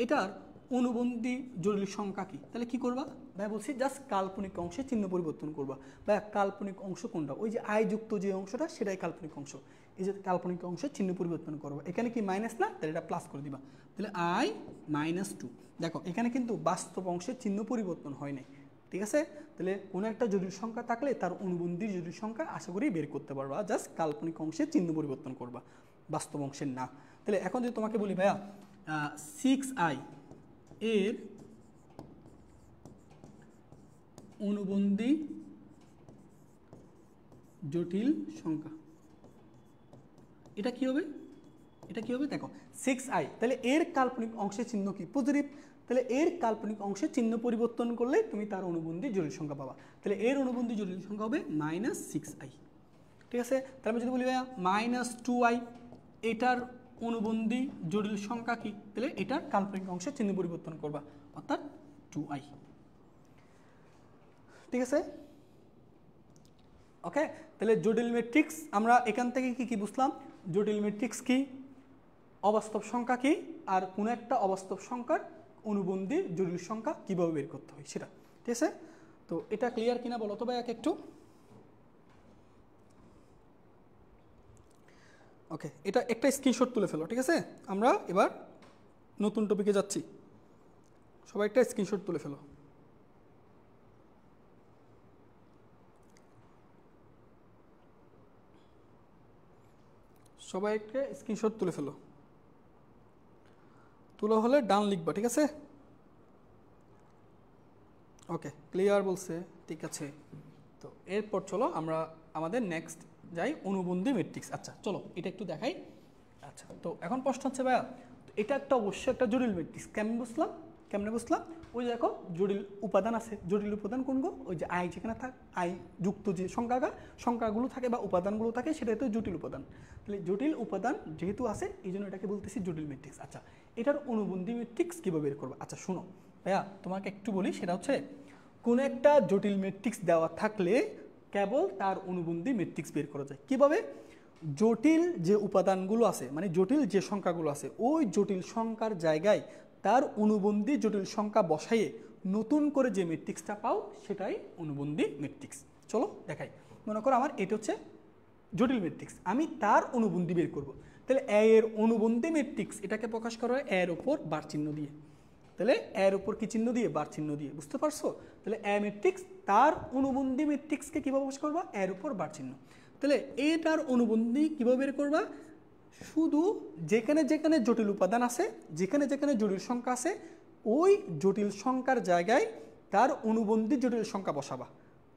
এটার অনুবন্ধী জটিল সংখ্যা কি? তাহলে কি করবা ভাই? বলছি জাস্ট কাল্পনিক অংশে চিহ্ন পরিবর্তন করবা। ভাই কাল্পনিক অংশ কোনটা? ওই যে আই যুক্ত যে অংশটা সেটাই কাল্পনিক অংশ, এই যে কাল্পনিক অংশের চিহ্ন পরিবর্তন করবা। এখানে কি মাইনাস না, তাহলে এটা প্লাস করে দিবা, তাহলে i -2। দেখো এখানে কিন্তু বাস্তব অংশের চিহ্ন পরিবর্তন হয় নাই, ঠিক আছে? তাহলে কোনো একটা জটিল সংখ্যা থাকলে তার অনুবন্ধী জটিল সংখ্যা আশা করি বের করতে পারবা, জাস্ট কাল্পনিক অংশের চিহ্ন পরিবর্তন করবা, বাস্তব অংশের না। তাহলে এখন যদি তোমাকে বলি ভাইয়া 6i এর অনুবন্ধী জটিল সংখ্যা, এটা কি হবে? দেখো 6i, তাহলে এর কাল্পনিক অংশের চিহ্ন কি? পজিটিভ, তাহলে এর কাল্পনিক অংশের চিহ্ন পরিবর্তন করলে তুমি তার অনুবন্ধী জটিল সংখ্যা পাবা। তাহলে এর অনুবন্ধী জটিল সংখ্যা হবে -6i, ঠিক আছে? তাহলে আমি যদি বলি ভাইয়া -2i, এটার অনুবন্ধী জটিল সংখ্যা কি? তাহলে এটার কাল্পনিক অংশের চিহ্ন পরিবর্তন করবা, অর্থাৎ 2i। ঠিক আছে, ওকে। তাহলে জটিল ম্যাট্রিক্স আমরা এখান থেকে কি কি বুঝলাম? জটিল ম্যাট্রিক্স কি, অবাস্তব সংখ্যা কি, আর কোনো একটা অবাস্তব সংখ্যার অনুবন্ধী জটিল সংখ্যা কীভাবে বের করতে হয় সেটা। ঠিক আছে, তো এটা ক্লিয়ার কিনা বলো তো ভাই একটু। ওকে, এটা একটা স্ক্রিনশট তুলে ফেলো। ঠিক আছে, আমরা এবার নতুন টপিকে যাচ্ছি। সবাই একটা স্ক্রিনশট তুলে ফেলো। সবাই একটা স্ক্রিনশট তুলে ফেলো। তুলা হলে ডান লিখবা। ঠিক আছে, ওকে ক্লিয়ার বলছে, ঠিক আছে। তো এরপর চলো আমরা আমাদের নেক্সট যাই, অনুবন্ধী ম্যাট্রিক্স। আচ্ছা চলো এটা একটু দেখাই। আচ্ছা, তো এখন প্রশ্ন হচ্ছে ভাইয়া, এটা একটা অবশ্যই একটা জটিল ম্যাট্রিক্স। কেমনে বুঝলাম? ওই দেখো জটিল উপাদান আছে। জটিল উপাদান কোনগুলো? ওই যে আই যেখানে থাকে, আই যুক্ত যে সংখ্যাগুলো থাকে বা উপাদানগুলো থাকে সেটাই তো জটিল উপাদান। তাহলে জটিল উপাদান যেহেতু আছে এই জন্য এটাকে বলতেছি জটিল ম্যাট্রিক্স। আচ্ছা, এটার অনুবন্ধী ম্যাট্রিক্স কীভাবে বের করবো? আচ্ছা শোনো ভাইয়া, তোমাকে একটু বলি, সেটা হচ্ছে কোনো একটা জটিল ম্যাট্রিক্স দেওয়া থাকলে কেবল তার অনুবন্ধী ম্যাট্রিক্স বের করা যায়। কীভাবে? জটিল যে উপাদানগুলো আছে, মানে জটিল যে সংখ্যাগুলো আছে, ওই জটিল সংখ্যার জায়গায় তার অনুবন্ধী জটিল সংখ্যা বসাইয়ে নতুন করে যে ম্যাট্রিক্সটা পাও সেটাই অনুবন্ধী ম্যাট্রিক্স। চলো দেখাই। মনে করো আমার এটা হচ্ছে জটিল ম্যাট্রিক্স, আমি তার অনুবন্ধী বের করব। তাহলে এ এর অনুবন্ধী ম্যাট্রিক্স এটাকে প্রকাশ করা হয় এর ওপর বার চিহ্ন দিয়ে। তাহলে এর উপর কি চিহ্ন দিয়ে? বার চিহ্ন দিয়ে। বুঝতে পারছো? তাহলে এ ম্যাট্রিক্স তার অনুবন্ধী ম্যাট্রিক্সকে কীভাবে প্রকাশ করবা? এর উপর বার চিহ্ন। তাহলে এটার অনুবন্ধী কীভাবে বের করবা? শুধু যেখানে যেখানে জটিল উপাদান আছে, যেখানে যেখানে জটিল সংখ্যা আছে, ওই জটিল সংখ্যার জায়গায় তার অনুবন্ধী জটিল সংখ্যা বসাবা,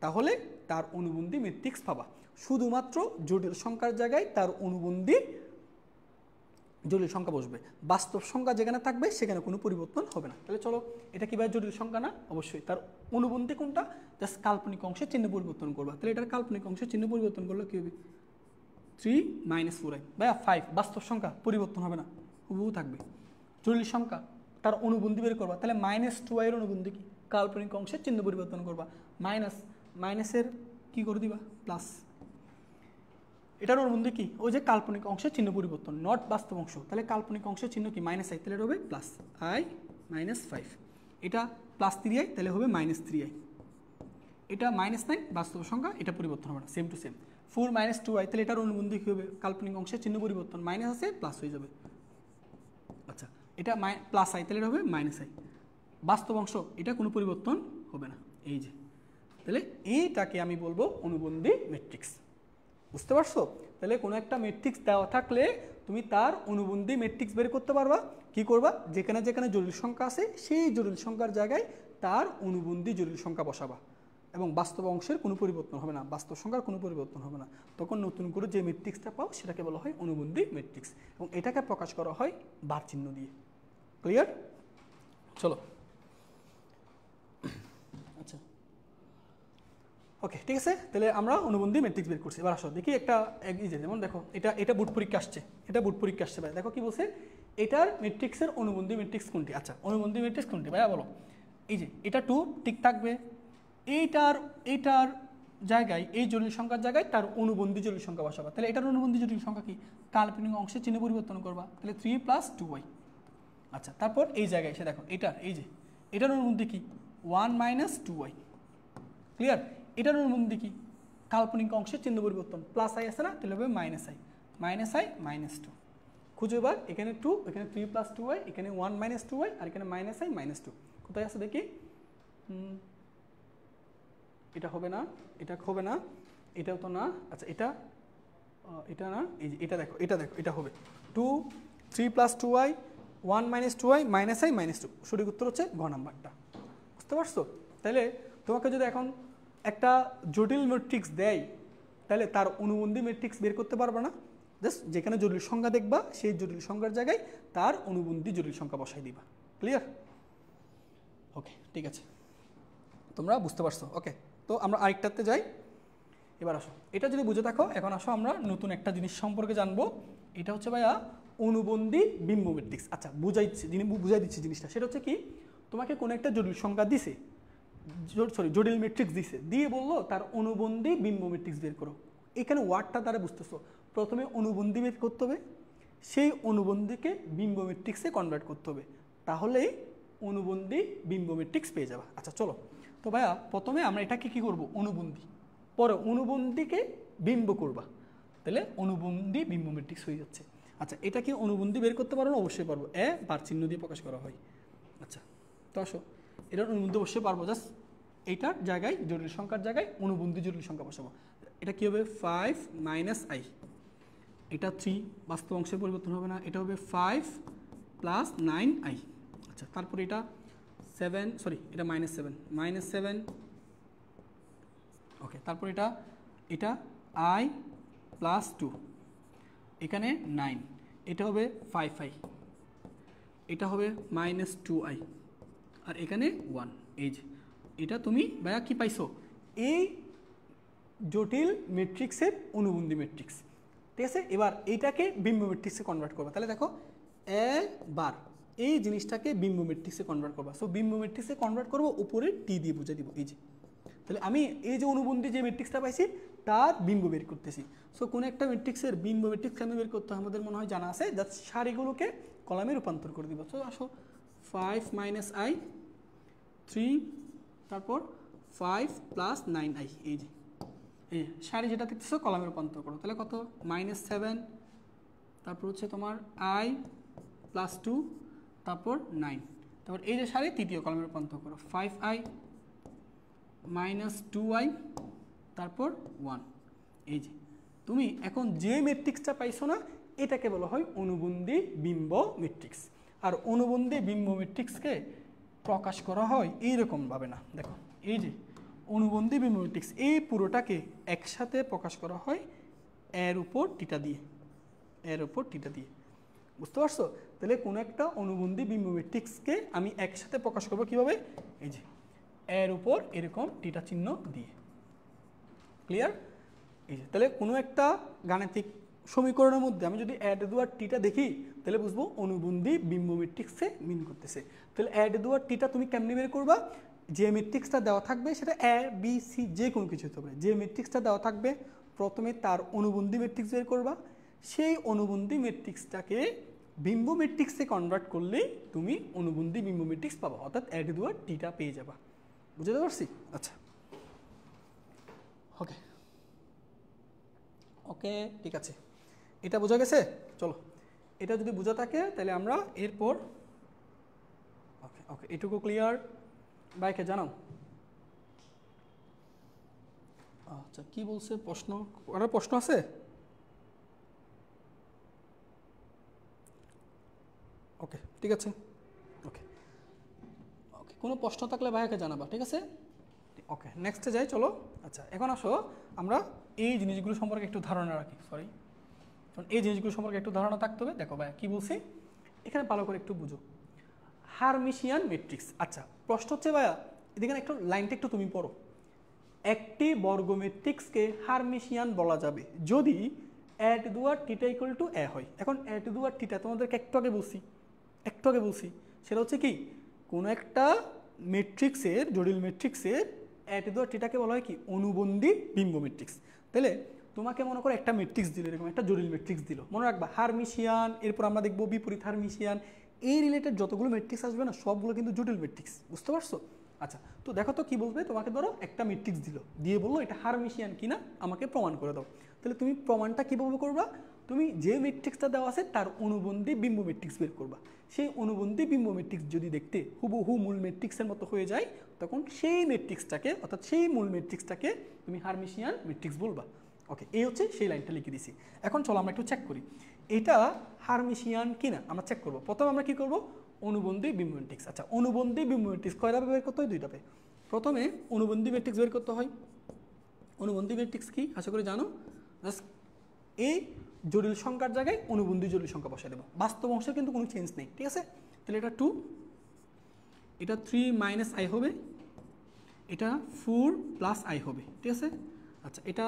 তাহলে তার অনুবন্ধী ম্যাট্রিক্স পাবা। শুধুমাত্র জটিল সংখ্যার জায়গায় তার অনুবন্ধী জটিল সংখ্যা বসবে, বাস্তব সংখ্যা যেখানে থাকবে সেখানে কোনো পরিবর্তন হবে না। তাহলে চলো এটা কীভাবে জটিল সংখ্যা না? অবশ্যই তার অনুবন্ধী কোনটা? জাস্ট কাল্পনিক অংশের চিহ্ন পরিবর্তন করবা। তাহলে এটার কাল্পনিক অংশের চিহ্ন পরিবর্তন করলে কী হবে? 3 - 4i ভাইয়া 5, বাস্তব সংখ্যা পরিবর্তন হবে না, হুবহু থাকবে। জটিল সংখ্যা তার অনুবন্ধী বের করবা, তাহলে -2i এর অনুবন্ধী কি? কাল্পনিক অংশের চিহ্ন পরিবর্তন করবা, মাইনাসের কি করে দিবা? প্লাস। এটার অনুবন্ধী কি? ওই যে কাল্পনিক অংশের চিহ্ন পরিবর্তন, নট বাস্তব অংশ। তাহলে কাল্পনিক অংশের চিহ্ন কি? -i, তাহলে এটা হবে +i - 5। এটা +3i, তাহলে হবে -3i। এটা -9 বাস্তব সংখ্যা, এটা পরিবর্তন হবে না, সেম টু সেম। 4 - 2i, তাহলে এটার অনুবন্ধী কী হবে? কাল্পনিক অংশের চিহ্ন পরিবর্তন, মাইনাস আছে প্লাস হয়ে যাবে। আচ্ছা, এটা +i, তাহলে এটা হবে -i। বাস্তব অংশ, এটা কোনো পরিবর্তন হবে না, এই যে। তাহলে এইটাকে আমি বলবো অনুবন্ধী ম্যাট্রিক্স। বুঝতে পারছো? তাহলে কোনো একটা ম্যাট্রিক্স দেওয়া থাকলে তুমি তার অনুবন্ধী ম্যাট্রিক্স বের করতে পারবা। কি করবা? যেখানে যেখানে জটিল সংখ্যা আছে সেই জটিল সংখ্যার জায়গায় তার অনুবন্ধী জটিল সংখ্যা বসাবা, এবং বাস্তব অংশের কোনো পরিবর্তন হবে না, বাস্তব সংখ্যার কোনো পরিবর্তন হবে না। তখন নতুন করে যে ম্যাট্রিক্সটা পাও সেটাকে বলা হয় অনুবন্ধী ম্যাট্রিক্স, এবং এটাকে প্রকাশ করা হয় বার চিহ্ন দিয়ে। ক্লিয়ার? চলো আচ্ছা, ওকে ঠিক আছে। তাহলে আমরা অনুবন্ধী ম্যাট্রিক্স বের করছি। এবার আসো দেখি একটা যেমন দেখো এটা বুট পরীক্ষা আসছে, ভাই দেখো কি বলছে, এটার ম্যাট্রিক্সের অনুবন্ধী ম্যাট্রিক্স কোনটি? আচ্ছা, অনুবন্ধী ম্যাট্রিক্স কোনটি ভাইয়া বলো? এই যে এটা 2 ঠিক থাকবে, এইটার জায়গায়, এই জটিল সংখ্যার জায়গায় তার অনুবন্ধী জটিল সংখ্যা বসাবা। তাহলে এটার অনুবন্ধী জটিল সংখ্যা কি? কাল্পনিক অংশের চিহ্ন পরিবর্তন করবা, তাহলে 3 + 2y। আচ্ছা, তারপর এই জায়গায় এসে দেখো এটার অনুবন্ধী কি? 1 - 2y। ক্লিয়ার? এটার অনুবন্ধী কি? কাল্পনিক অংশের চিহ্ন পরিবর্তন, +i আছে না, তাহলে হবে -i - 2। খুঁজো এবার, এখানে 2, এখানে 3 + 2y, এখানে 1 - 2y, আর এখানে -i - 2। কোথায় আছে দেখি? এটা হবে না, এটা হবে না, এটাও তো না। আচ্ছা, এটা না, এই যে এটা দেখো, এটা হবে 2, 3 + 2y, 1 - 2y, -i - 2। সঠিক উত্তর হচ্ছে ঘ নাম্বারটা। বুঝতে পারছো? তাহলে তোমাকে যদি এখন একটা জটিল ম্যাট্রিক্স দেয়, তাহলে তার অনুবন্ধী ম্যাট্রিক্স বের করতে পারবে না। জাস্ট যেখানে জটিল সংখ্যা দেখবা সেই জটিল সংখ্যার জায়গায় তার অনুবন্ধী জটিল সংখ্যা বসাই দিবা। ক্লিয়ার? ওকে ঠিক আছে, তোমরা বুঝতে পারছো? ওকে, তো আমরা আরেকটাতে যাই। এবার আসো, এটা যদি বুঝে থাকো, এখন আসো আমরা নতুন একটা জিনিস সম্পর্কে জানবো। এটা হচ্ছে ভাইয়া অনুবন্ধী বিম্ব ম্যাট্রিক্স। আচ্ছা, বুঝাই দিচ্ছি জিনিসটা। সেটা হচ্ছে কি, তোমাকে কোনো একটা জটিল সংখ্যা দিছে, জটিল ম্যাট্রিক্স দিছে, দিয়ে বললো তার অনুবন্ধী বিম্ব ম্যাট্রিক্স বের করো। এখানে ওয়ার্ডটা তারা বুঝতেছো, প্রথমে অনুবন্ধী বের করতে হবে, সেই অনুবন্ধীকে বিম্ব ম্যাট্রিক্সে কনভার্ট করতে হবে, তাহলেই অনুবন্ধী বিম্ব ম্যাট্রিক্স পেয়ে যাবা। আচ্ছা চলো, তো ভাইয়া প্রথমে আমরা এটাকে কি করব, অনুবন্ধী, পরে অনুবন্ধীকে বিম্ব করবা, তাহলে অনুবন্ধী বিম্ব ম্যাট্রিক্স হয়ে যাচ্ছে। আচ্ছা এটা কি অনুবন্ধী বের করতে পারো না? অবশ্যই পারবো, বার চিহ্ন দিয়ে প্রকাশ করা হয়। আচ্ছা তো আসো, এটার অনুবন্ধী অবশ্যই পারবো, জাস্ট এইটার জায়গায় জটিল সংখ্যার জায়গায় অনুবন্ধী জটিল সংখ্যা বসাবো। এটা কি হবে 5 - i, এটা 3 বাস্তব অংশের পরিবর্তন হবে না, এটা হবে 5 + 9i। আচ্ছা তারপর এটা 7, সরি এটা -7 ওকে, তারপর এটা i + 2, এখানে 9, এটা হবে 5i, এটা হবে -2i, আর এখানে 1। এই যে এটা তুমি ভাইয়া কি পাইছো, এই জটিল ম্যাট্রিক্সের অনুবন্ধী ম্যাট্রিক্স, ঠিক আছে। এবার এইটাকে বিম্ব ম্যাট্রিক্সে কনভার্ট করবা, তাহলে দেখো এবার এই জিনিসটাকে বিম্ব ম্যাট্রিক্সে কনভার্ট করবা। সো বিম্ব ম্যাট্রিক্সে কনভার্ট করবো, উপরে টি দিয়ে বুঝে দিব। এই যে তাহলে আমি এই যে অনুবন্ধী যে ম্যাট্রিক্সটা পাইছি তার বিম্ব বের করতেছি। সো কোনো একটা ম্যাট্রিক্সের বিম্ব ম্যাট্রিক্স আমি বের করতে আমাদের মনে হয় জানা আছে, জাস্ট সারিগুলোকে কলামে রূপান্তর করে দিব। সো আসো 5 - i, 3, তারপর 5 + 9i, এই যে এই সারি যেটা দেখতেছো কলামে রূপান্তর করো, তাহলে কত -7, তারপর হচ্ছে তোমার i + 2, তারপর 9, তারপর এই যে সারি তৃতীয় কলামে রূপান্তর করো, 5i - 2i, তারপর 1। এই যে তুমি এখন যে ম্যাট্রিক্সটা পাইছো না, এটাকে বলা হয় অনুবন্ধী বিম্ব ম্যাট্রিক্স। আর অনুবন্ধী বিম্ব ম্যাট্রিক্সকে প্রকাশ করা হয় এইরকমভাবে না, দেখো এই যে অনুবন্ধী বিম্ব ম্যাট্রিক্স, এই পুরোটাকে একসাথে প্রকাশ করা হয় এর উপর টিটা দিয়ে, বুঝতে পারছো? তাহলে কোনো একটা অনুবন্ধী বিম্ব ম্যাট্রিক্সকে আমি একসাথে প্রকাশ করবো কিভাবে, এই যে এর উপর এরকম টিটা চিহ্ন দিয়ে, ক্লিয়ার? এই যে তাহলে কোনো একটা গাণিতিক সমীকরণের মধ্যে আমি যদি অ্যাড দুয়ার টিটা দেখি, তাহলে বুঝবো অনুবন্ধী বিম্ব ম্যাট্রিক্সে মিন করতেছে। তাহলে অ্যাড দুয়ার টিটা তুমি কেমনি বের করবা, যে ম্যাট্রিক্সটা দেওয়া থাকবে সেটা এ বি সি যে কোনো কিছু হতে পারে, যে ম্যাট্রিক্সটা দেওয়া থাকবে প্রথমে তার অনুবন্ধী ম্যাট্রিক্স বের করবা, সেই অনুবন্ধী ম্যাট্রিক্সটাকে বিম্ব ম্যাট্রিক্সে কনভার্ট করলেই তুমি অনুবন্ধী বিম্ব ম্যাট্রিক্স পাবা, অর্থাৎ অ্যাড দুয়ার টিটা পেয়ে যাবা। বুঝতে পারছি? আচ্ছা ওকে ওকে ঠিক আছে, এটা বোঝা গেছে? চলো, এটা যদি বোঝা থাকে তাহলে আমরা এরপর ওকে ওকে এটুকু ক্লিয়ার? বাইকে জানাও। আচ্ছা কি বলছে প্রশ্ন, আর প্রশ্ন আছে? ওকে ঠিক আছে, ওকে ওকে কোনো প্রশ্ন থাকলে ভাইয়াকে জানাবা, ঠিক আছে? ওকে নেক্সটে যাই, চলো। আচ্ছা এখন আসো আমরা এই জিনিসগুলো সম্পর্কে একটু ধারণা রাখি, সরি, কারণ এই জিনিসগুলো সম্পর্কে একটু ধারণা থাকতে হবে। দেখো ভাইয়া কী বলছি, এখানে ভালো করে একটু বুঝো, হারমিশিয়ান ম্যাট্রিক্স। আচ্ছা প্রশ্ন হচ্ছে ভাইয়া এদিকে একটু লাইনটা একটু তুমি পড়ো, একটি বর্গ ম্যাট্রিক্সকে হারমিশিয়ান বলা যাবে যদি অ্যাট দুয়ার টিটা ইকুয়াল টু এ হয়। এখন অ্যাট দুয়ার টিটা তোমাদেরকে একটু আগে বলছি, সেটা হচ্ছে কি, কোনো একটা ম্যাট্রিক্সের জটিল ম্যাট্রিক্সের অ্যাট দুয়ার টিটাকে বলা হয় কি, অনুবন্ধী বিম্ব ম্যাট্রিক্স। তাহলে তোমাকে মনে করো একটা ম্যাট্রিক্স দিল, এরকম একটা জটিল ম্যাট্রিক্স দিল, মনে রাখবা হারমিশিয়ান, এরপর আমরা দেখবো বিপরীত হারমিশিয়ান, এই রিলেটেড যতগুলো ম্যাট্রিক্স আসবে না সবগুলো কিন্তু জটিল ম্যাট্রিক্স, বুঝতে পারছো? আচ্ছা তো দেখো তো কি বলবে, তোমাকে ধরো একটা ম্যাট্রিক্স দিল, দিয়ে বললো এটা হারমিশিয়ান কিনা আমাকে প্রমাণ করে দাও। তাহলে তুমি প্রমাণটা কীভাবে করবা, তুমি যে ম্যাট্রিক্সটা দেওয়া আছে তার অনুবন্ধী বিম্ব ম্যাট্রিক্স বের করবা। সেই অনুবন্ধী বিম্ব ম্যাট্রিক্স যদি দেখতে হুবহু মূল ম্যাট্রিক্সের মতো হয়ে যায়, তখন সেই ম্যাট্রিক্সটাকে অর্থাৎ সেই মূল ম্যাট্রিক্সটাকে তুমি হারমিশিয়ান ম্যাট্রিক্স বলবা। ওকে এই হচ্ছে সেই লাইনটা লিখে দিছি। এখন চলো আমরা একটু চেক করি এটা হারমিশিয়ান কিনা, আমরা চেক করবো। প্রথমে আমরা কি করব, অনুবন্ধী বিম্ব ম্যাট্রিক্স। আচ্ছা অনুবন্ধী বিম্ব ম্যাট্রিক্স কয়ভাবে বের করতে হয়, দুইটাতে। প্রথমে অনুবন্ধী ম্যাট্রিক্স বের করতে হয়। অনুবন্ধী ম্যাট্রিক্স কি আশা করি জানো, জাস্ট এই জটিল সংখ্যার জায়গায় অনুবন্ধী জটিল সংখ্যা বসাই দেবো, বাস্তব অংশের কিন্তু কোনো চেঞ্জ নেই, ঠিক আছে? তাহলে এটা 2, এটা 3 - i হবে, এটা 4 + i হবে, ঠিক আছে? আচ্ছা এটা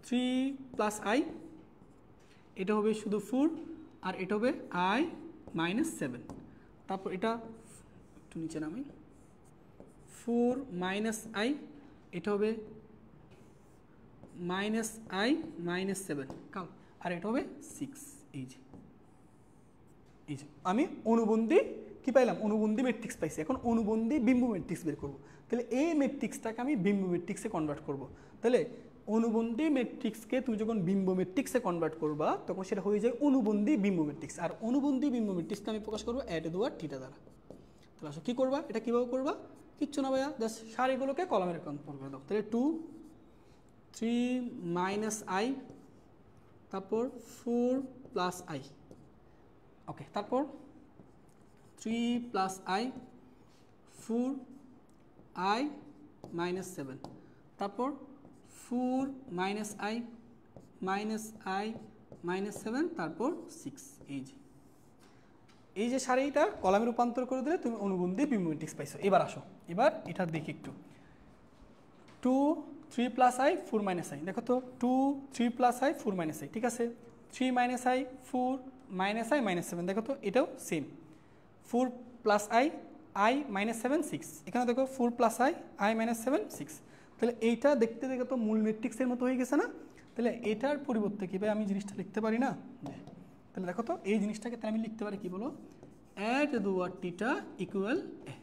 3 + i, এটা হবে শুধু 4, আর এটা হবে i - 7, তারপর এটা একটু নিচে নামাই, 4 মাইনাস আই, এটা হবে মাইনাস আই মাইনাস 7, আর এটা হবে 6। এই যে আমি অনুবন্ধী কি পাইলাম, অনুবন্ধী ম্যাট্রিক্স পাইছি। এখন অনুবন্ধী বিম্ব ম্যাট্রিক্স বের করব। তাহলে এই ম্যাট্রিক্সটাকে আমি বিম্ব ম্যাট্রিক্সে কনভার্ট করব। তাহলে অনুবন্ধী ম্যাট্রিক্সকে তুমি যখন বিম্ব ম্যাট্রিক্সে কনভার্ট করবা তখন সেটা হয়ে যায় অনুবন্ধী বিম্ব ম্যাট্রিক্স। আর অনুবন্ধী বিম্ব ম্যাট্রিক্সকে আমি প্রকাশ করবো অ্যাট দেওয়ার থিটা দ্বারা। তাহলে আসলে কী করবা, এটা কীভাবে করবা, কিচ্ছু না ভাইয়া, জাস্ট সারিগুলোকে কলামে রূপান্তর করে দাও। তাহলে 2 3 মাইনাস আই, তারপর 4 প্লাস আই, ওকে, তারপর 3 প্লাস আই, 4 আই মাইনাস 7, তারপর 4 মাইনাস আই মাইনাস 7, তারপর 6। এই যে সারিটা কলামে রূপান্তর করে দিলে তুমি অনুবন্ধী বিম্ব ম্যাট্রিক্স পাইছো। এবার আসো, এবার এটা দেখি একটু। 2 3 প্লাস আই 4 মাইনাস আই, দেখো তো 2 3 প্লাস আই 4 মাইনাস আই, ঠিক আছে। 3 minus I 4 minus I minus 7, দেখো তো এটাও সেম। 4 প্লাস আই মাইনাস 7 6, এখানে দেখো 4 প্লাস আই মাইনাস 7 6। তাহলে এইটা দেখতে দেখে তো মূল ম্যাট্রিক্সের মতো হয়ে গেছে না। তাহলে এটার পরিবর্তে কী ভাই আমি জিনিসটা লিখতে পারি না? তাহলে দেখো তো এই জিনিসটাকে তাহলে আমি লিখতে পারি কি বলো, অ্যাট দেওয়ার থিটা ইকুয়াল এ।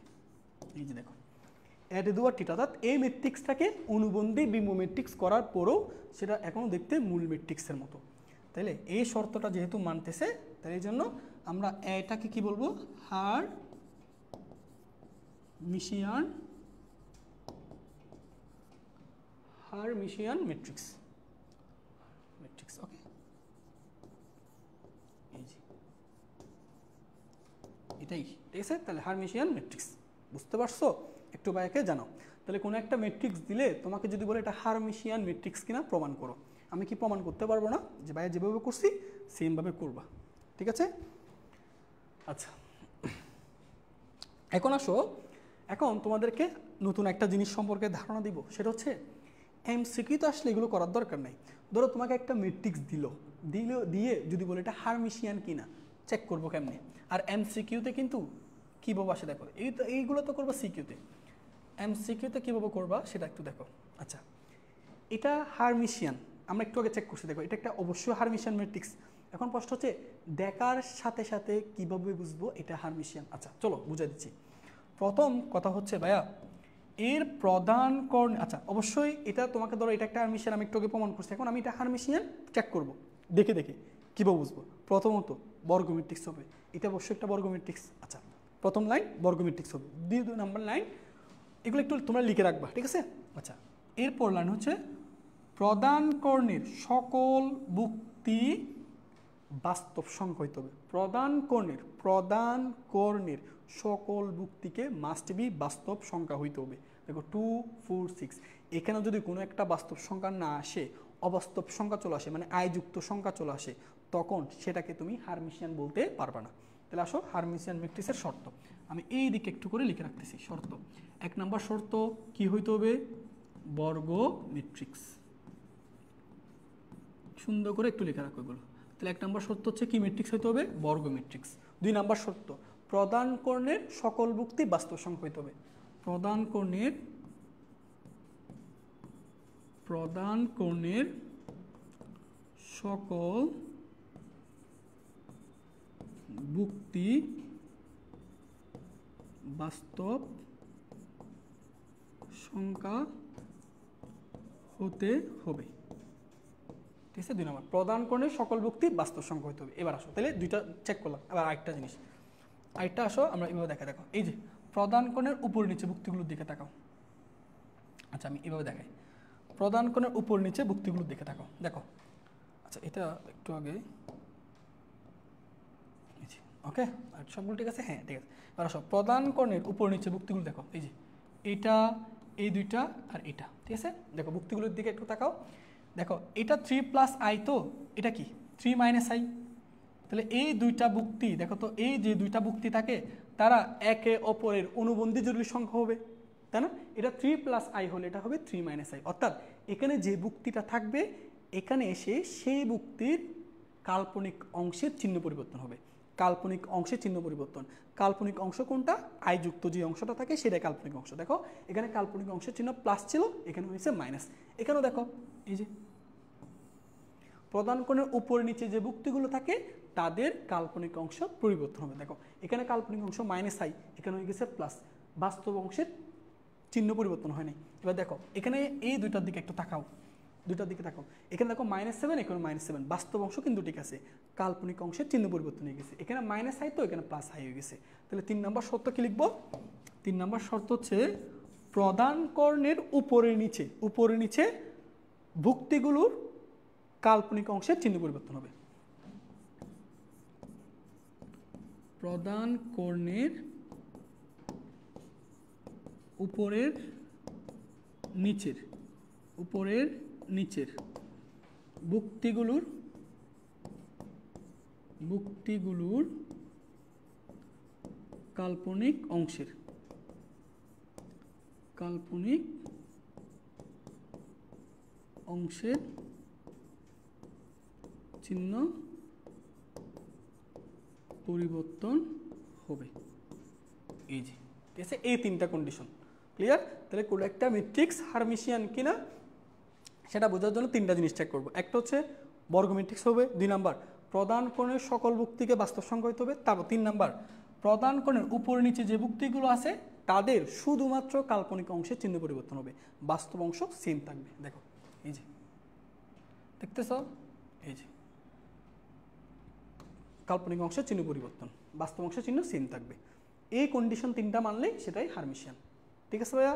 এই যে দেখো অ্যাট দেওয়ার থিটা, অর্থাৎ এই ম্যাট্রিক্সটাকে অনুবন্ধী বিম্ব ম্যাট্রিক্স করার পরেও সেটা এখনও দেখতে মূল ম্যাট্রিক্সের মতো। তাহলে এই শর্তটা যেহেতু মানতেছে, তাই এই জন্য আমরা এটাকে কি বলবো, হারমিশিয়ান ম্যাট্রিক্স। ওকে, এটাই ঠিক আছে। তাহলে হারমিশিয়ান ম্যাট্রিক্স বুঝতে পারছো, একটু ভাইকে জানাও। তাহলে কোনো একটা ম্যাট্রিক্স দিলে তোমাকে যদি বলে এটা হারমিশিয়ান ম্যাট্রিক্স কিনা প্রমাণ করো, আমি কি প্রমাণ করতে পারবো না, যে ভাইয়া যেভাবে করছি সেমভাবে করবা, ঠিক আছে। আচ্ছা, এখন আসো, এখন তোমাদেরকে নতুন একটা জিনিস সম্পর্কে ধারণা দিব, সেটা হচ্ছে এমসিকিউতে আসলে এগুলো করার দরকার নাই। ধরো তোমাকে একটা ম্যাট্রিক্স দিয়ে যদি বলে এটা হারমিশিয়ান কিনা চেক করবো কেমনে। আর এমসিকিউতে কিন্তু কীভাবে আসে দেখো, এইগুলো তো করবো সিকিউতে, এমসিকিউতে কীভাবে করবা সেটা একটু দেখো। আচ্ছা, এটা হারমিশিয়ান, আমরা একটু আগে চেক করছি, দেখো এটা একটা অবশ্যই হারমিশিয়ান ম্যাট্রিক্স। এখন প্রশ্ন হচ্ছে দেখার সাথে সাথে কীভাবে বুঝবো এটা হারমিশিয়ান। আচ্ছা চলো বুঝাই দিচ্ছি। প্রথম কথা হচ্ছে ভাইয়া এর প্রধান কর্ণ, আচ্ছা অবশ্যই এটা তোমাকে ধরো এটা একটা হারমিশিয়ান, আমি একটু আগে প্রমাণ করছি। এখন আমি এটা হারমিশিয়ান চেক করবো দেখে কীভাবে বুঝবো। প্রথমত বর্গ ম্যাট্রিক্স হবে, এটা অবশ্যই একটা বর্গ ম্যাট্রিক্স। আচ্ছা, প্রথম লাইন বর্গ ম্যাট্রিক্স হবে, 2 নম্বর লাইন এগুলো একটু তোমরা লিখে রাখবা, ঠিক আছে। আচ্ছা, এরপর লাইন হচ্ছে প্রধান কর্ণের সকল বুক্তি বাস্তব সংখ্যা হইতে হবে। প্রধান কর্ণের সকল বুক্তিকে মাস্ট বি বাস্তব সংখ্যা হইতে হবে। দেখো 2 4 6, এখানে যদি কোনো একটা বাস্তব সংখ্যা না আসে, অবাস্তব সংখ্যা চলে আসে, মানে আয়যুক্ত সংখ্যা চলে আসে, তখন সেটাকে তুমি হারমিশিয়ান বলতে পারবে না। তাহলে আসো হারমিশিয়ান ম্যাট্রিক্সের শর্ত আমি এই দিকে একটু করে লিখে রাখতেছি। শর্ত 1 নম্বর শর্ত কি হইতে হবে, বর্গ ম্যাট্রিক্স। সুন্দর করে একটু লিখে রাখো এগুলো। তাহলে 1 নম্বর শর্ত হচ্ছে কি ম্যাট্রিক্স হইতে হবে, বর্গ ম্যাট্রিক্স। 2 নম্বর শর্ত প্রধান কর্ণের সকল বুক্তি বাস্তব সংখ্যা হইতে হবে। প্রধান কর্ণের সকল বুক্তি বাস্তব সংখ্যা হতে হবে, ঠিক আছে। 2 নম্বর প্রধান কর্ণের সকল বুক্তি বাস্তব সংখ্যা হতে হবে। এবার আসো, তাহলে দুইটা চেক করলাম। এবার আরেকটা জিনিস, আরেকটা আসো আমরা এভাবে দেখো, এই যে প্রধান কর্ণের উপর নিচে বুক্তিগুলোর দিকে তাকাও। আচ্ছা আমি এভাবে দেখাই, প্রধান কর্ণের উপর নিচে বুক্তিগুলোর দিকে তাকাও, দেখো। আচ্ছা এটা একটু আগে, ওকে সবগুলো ঠিক আছে, হ্যাঁ ঠিক আছে। এবার আসো প্রধান কর্ণের উপর নিচে বুক্তিগুলো দেখো, এই যে এইটা, এই দুইটা আর এটা, ঠিক আছে। দেখো বুক্তিগুলোর দিকে একটু তাকাও, দেখো এটা 3 প্লাস আই, তো এটা কি 3 মাইনাস আই। তাহলে এই দুইটা বুক্তি দেখো তো, এই যে দুইটা বুক্তি থাকে তারা একে অপরের অনুবন্ধী জরুরি সংখ্যা হবে, তাই না। এটা 3 প্লাস আই হলে এটা হবে 3 মাইনাস আই, অর্থাৎ এখানে যে বুক্তিটা থাকবে এখানে এসে সেই বুক্তির কাল্পনিক অংশের চিহ্ন পরিবর্তন হবে। কাল্পনিক অংশে চিহ্ন পরিবর্তন। কাল্পনিক অংশ কোনটা? আই যুক্ত যে অংশটা থাকে সেটাই কাল্পনিক অংশ। দেখো এখানে কাল্পনিক অংশের চিহ্ন প্লাস ছিল, এখানে হয়েছে মাইনাস। এখানেও দেখো এই যে প্রধান কোণের উপর নিচে যে ভুক্তিগুলো থাকে তাদের কাল্পনিক অংশ পরিবর্তন হবে। দেখো এখানে কাল্পনিক অংশ মাইনাস আই, এখানে হয়ে গেছে প্লাস, বাস্তব অংশের চিহ্ন পরিবর্তন হয়নি। এবার দেখো এখানে এই দুইটার দিকে একটু তাকাও, দুইটার দিকে তাকাও, এখানে দেখো -7, এখানে -7, বাস্তব অংশ কিন্তু ঠিক আছে, কাল্পনিক অংশের চিহ্ন পরিবর্তন হয়ে গেছে। এখানে মাইনাস আই তো এখানে প্লাস আই হয়ে গেছে। তাহলে 3 নম্বর শর্ত কি লিখবো? 3 নম্বর শর্ত হচ্ছে প্রধান কর্ণের উপরে নিচে ভুক্তিগুলোর কাল্পনিক অংশের চিহ্ন পরিবর্তন হবে। প্রধান কর্ণের উপরের নিচের ভুক্তিগুলোর কাল্পনিক অংশের চিহ্ন পরিবর্তন হবে। এই যে ঠিক আছে, এই 3টা কন্ডিশন ক্লিয়ার। তাহলে কোনো একটা ম্যাট্রিক্স হারমিশিয়ান কিনা সেটা বোঝার জন্য 3টা জিনিস চেক করবো। একটা হচ্ছে বর্গ ম্যাট্রিক্স হবে, 2 নাম্বার প্রধান কোণের সকল ভুক্তিকে বাস্তব সংখ্যা হতে হবে, তারপর 3 নাম্বার প্রধান কোণের উপর নিচে যে ভুক্তিগুলো আছে তাদের শুধুমাত্র কাল্পনিক অংশের চিহ্ন পরিবর্তন হবে, বাস্তব অংশ সেম থাকবে। দেখো এই যে দেখতেছ, এই যে কাল্পনিক অংশের চিহ্ন পরিবর্তন, বাস্তব অংশের চিহ্ন সেম থাকবে। এই কন্ডিশন 3টা মানলেই সেটাই হারমিশিয়ান। ঠিক আছে ভাইয়া?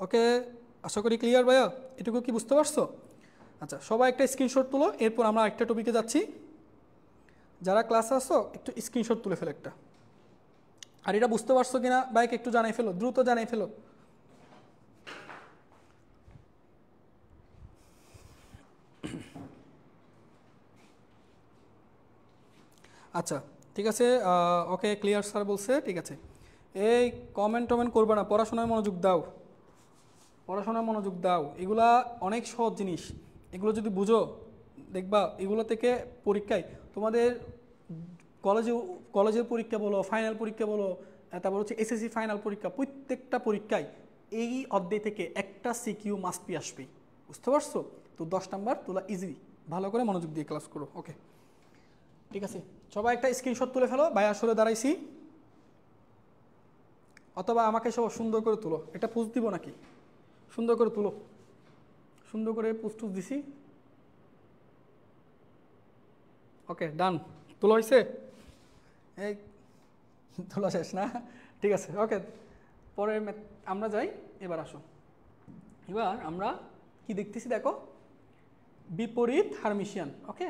ওকে, আশা করি ক্লিয়ার ভাইয়া, এটুকু কি বুঝতে পারছো? আচ্ছা সবাই একটা স্ক্রিনশট তুলো, এরপর আমরা একটা টপিকে যাচ্ছি। যারা ক্লাসে আসো একটু স্ক্রিনশট তুলে ফেলো একটা। আর এটা বুঝতে পারছো কিনা বাইক একটু জানাই ফেলো, দ্রুত জানাই ফেলো। আচ্ছা ঠিক আছে, ওকে ক্লিয়ার স্যার বলছে, ঠিক আছে। এই কমেন্ট করবে না, পড়াশোনায় মনোযোগ দাও, এগুলা অনেক সহজ জিনিস, এগুলো যদি বুঝো দেখবা এগুলো থেকে পরীক্ষায় তোমাদের কলেজের পরীক্ষা বলো, ফাইনাল পরীক্ষা বলো, তারপর হচ্ছে এসএসসি ফাইনাল পরীক্ষা, প্রত্যেকটা পরীক্ষায় এই অধ্যায় থেকে একটা সিকিউ মাস্ট বি আসবেই। বুঝতে পারছো? তো 10 নাম্বার তোলা ইজি, ভালো করে মনোযোগ দিয়ে ক্লাস করো। ওকে ঠিক আছে, সবাই একটা স্ক্রিনশট তুলে ফেলো, ভাইয়া সরে দাঁড়াইছি, অথবা আমাকে সব সুন্দর করে তুলো, এটা পোজ দিব নাকি? সুন্দর করে তুলো, সুন্দর করে পোজ টুজ দিছি। ওকে ডান, তোলা হয়েছে? এই তোলা শেষ না? ঠিক আছে ওকে, পরে আমরা যাই। এবার আসো, এবার আমরা কি দেখতেছি দেখো, বিপরীত হারমিশিয়ান। ওকে,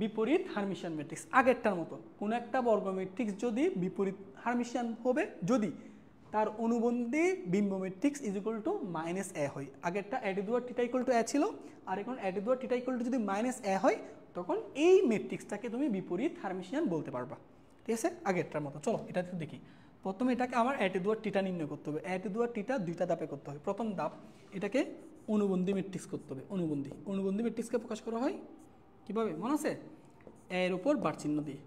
বিপরীত হারমিশিয়ান ম্যাট্রিক্স আগেরটার মতো। কোনো একটা বর্গ ম্যাট্রিক্স যদি বিপরীত হারমিশিয়ান হবে যদি তার অনুবন্ধী বিম্ব matrix is equal to -a হয়। আগেরটা a to theta equal to a ছিল, আর এখন a to theta equal to যদি -a হয় তখন এই ম্যাট্রিক্সটাকে তুমি বিপরীত হারমিশিয়ান বলতে পারবা। ঠিক আছে, আগেরটার মতো। চলো এটা একটু দেখি। প্রথমে এটাকে আমার a টু থিটা নির্ণয় করতে হবে। a টু থিটা 2টা ধাপে করতে হবে। প্রথম ধাপ, এটাকে অনুবন্ধী ম্যাট্রিক্স করতে হবে। অনুবন্ধী ম্যাট্রিক্সকে প্রকাশ করা হয় কীভাবে মনে আছে? এর উপর বার চিহ্ন দিয়ে।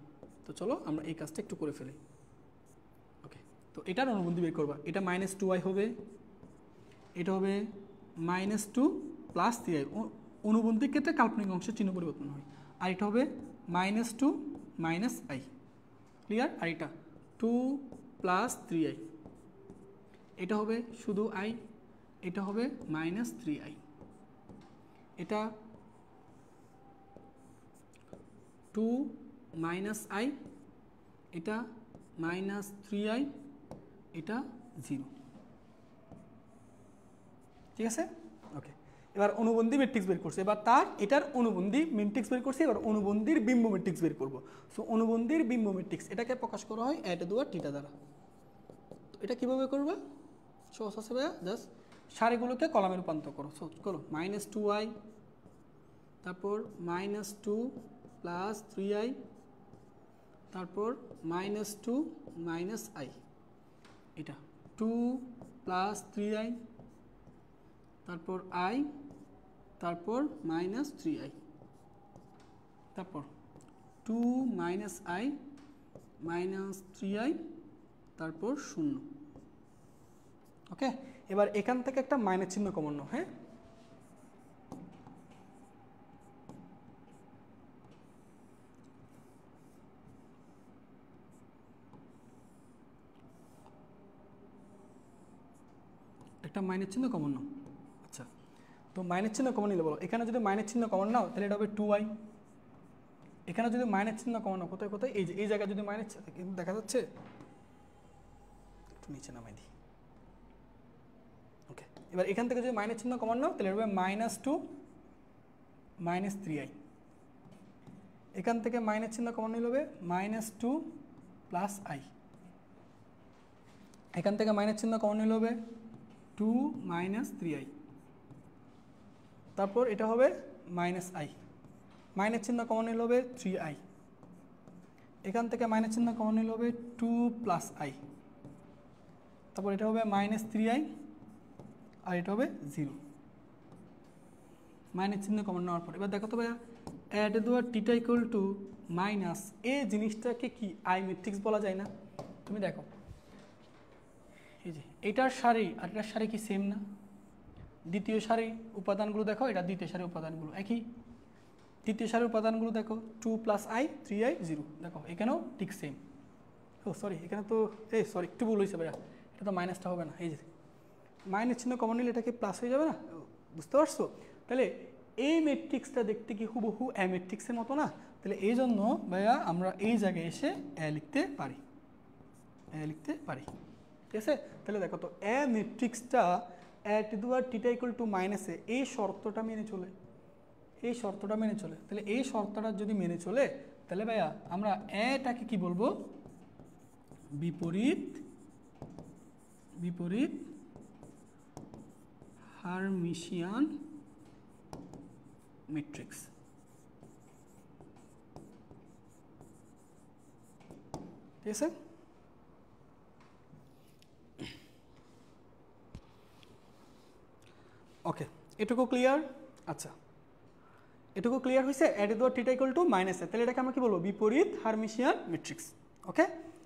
তো চলো আমরা এই কাজটা একটু করে ফেলি। ওকে, তো এটার অনুবন্ধী বের করবা। এটা -2i হবে, এটা হবে -2 + 3i। অনুবন্ধীর ক্ষেত্রে কাল্পনিক অংশের চিহ্ন পরিবর্তন হয়। আর এটা হবে -2 - i। ক্লিয়ার? আর এটা 2 + 3i, এটা হবে শুধু i, এটা হবে -3i, এটা 2 - i, এটা -3i, এটা 0। ঠিক আছে ওকে, এবার অনুবন্ধী ম্যাট্রিক্স বের করছে। এবার এটার অনুবন্ধী ম্যাট্রিক্স বের করছে, এবার অনুবন্ধীর বিম্ব ম্যাট্রিক্স বের করব। সো অনুবন্ধীর বিম্ব ম্যাট্রিক্স এটাকে প্রকাশ করা হয় a টু থিটা দ্বারা। তো এটা কীভাবে করবে? সহজ আছে ভাইয়া, জাস্ট সারিগুলোকে কলামে রূপান্তর করো। সো করো -2i, তারপর -2 + 3i, তারপর -2 - i, এটা 2 + 3i, তারপর i, তারপর -3i। তারপর 2 মাইনাস আই মাইনাস 3i তারপর 0। ওকে, এবার এখান থেকে একটা মাইনাস চিহ্ন কমন নাও। হ্যাঁ, একটা মাইনাস চিহ্ন কমন নাও। আচ্ছা, তো মাইনাস চিহ্ন কমন নিলে বলো, এখানে যদি মাইনাস চিহ্ন কমন নাও তাহলে এটা হবে 2i। এখানে যদি মাইনাস চিহ্ন কমন নাও, কোথায় কোথায়, এই যে এই জায়গায় যদি মাইনাস দেখা যাচ্ছে, একটু নিচে নামাই দিই। ওকে, এবার এখান থেকে যদি মাইনাস চিহ্ন কমন নাও তাহলে হবে -2 মাইনাস 3i। এখান থেকে মাইনাস চিহ্ন কমন নিলে হবে -2 প্লাস i। এখান থেকে মাইনাস চিহ্ন কমন নিলে হবে 2 মাইনাস 3i। তারপর এটা হবে -i, মাইনাস চিহ্ন কমন নিলে হবে 3i। এখান থেকে মাইনাস চিহ্ন কমন নিলে হবে 2 প্লাস i। তারপর এটা হবে -3i আর এটা হবে 0। মাইনাস চিহ্ন কমন নেওয়ার পর এবার দেখো তো ভাইয়া, অ্যাট দেওয়ার টিটা ইকুয়াল টু মাইনাস, এই জিনিসটাকে কি আই ম্যাট্রিক্স বলা যায় না? তুমি দেখো, এই যে এটার সারি আর এটার সারি কি সেম না? দ্বিতীয় সারি উপাদানগুলো দেখো, এটা দ্বিতীয় সারি উপাদানগুলো একই। তৃতীয় সারির উপাদানগুলো দেখো, 2 প্লাস i 3i 0, দেখো এখানেও ঠিক সেম। ও সরি, এখানে তো সরি একটু ভুল হয়েছে ভাইয়া, এটা তো মাইনাসটা হবে না। এই যে মাইনাস চিহ্ন কমন নিলে এটা কি প্লাস হয়ে যাবে না? বুঝতে পারছো? তাহলে এই ম্যাট্রিক্সটা দেখতে কি হুবহু এ ম্যাট্রিক্সের মতো না? তাহলে এই জন্য ভাইয়া আমরা এই জায়গায় এসে এ লিখতে পারি, ঠিক আছে? তাহলে দেখো তো এ ম্যাট্রিক্সটা অ্যাট দেওয়ার টিটা ইকুয়াল টু মাইনাসে এই শর্তটা মেনে চলে, তাহলে এই শর্তটা যদি মেনে চলে তাহলে ভাইয়া আমরা এটাকে কি বলবো? বিপরীত হার্মিশিয়ান ম্যাট্রিক্স। ঠিক আছে? ওকে, এটুকু ক্লিয়ার? আচ্ছা, এটুকু ক্লিয়ার হয়েছে? অ্যাট দেওয়ার টিটা ইকুয়াল টু মাইনাসে, তাহলে এটাকে আমরা কি বলবো? বিপরীত হার্মিশিয়ান ম্যাট্রিক্স। ওকে,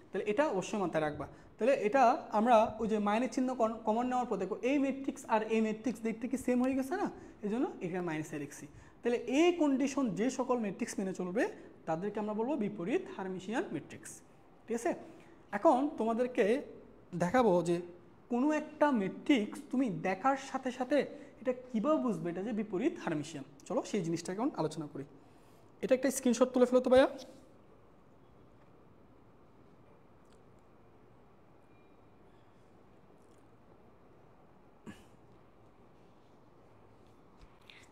তাহলে এটা অবশ্যই মাথায় রাখবা। তাহলে এটা আমরা ওই যে মাইনাস চিহ্ন কমন নেওয়ার পর দেখো এই ম্যাট্রিক্স আর এই ম্যাট্রিক্স দেখতে কি সেম হয়ে গেছে না? এই জন্য এখানে মাইনাসে লিখছি। তাহলে এই কন্ডিশন যে সকল ম্যাট্রিক্স মেনে চলবে তাদেরকে আমরা বলবো বিপরীত হার্মিশিয়ান ম্যাট্রিক্স। ঠিক আছে? এখন তোমাদেরকে দেখাবো যে কোনো একটা ম্যাট্রিক্স তুমি দেখার সাথে সাথে এটা কীভাবে বুঝবে এটা যে বিপরীত হার্মিশিয়ান। চলো সেই জিনিসটা এখন আলোচনা করি। এটা একটা স্ক্রিনশট তুলে ফেলো তো ভাইয়া।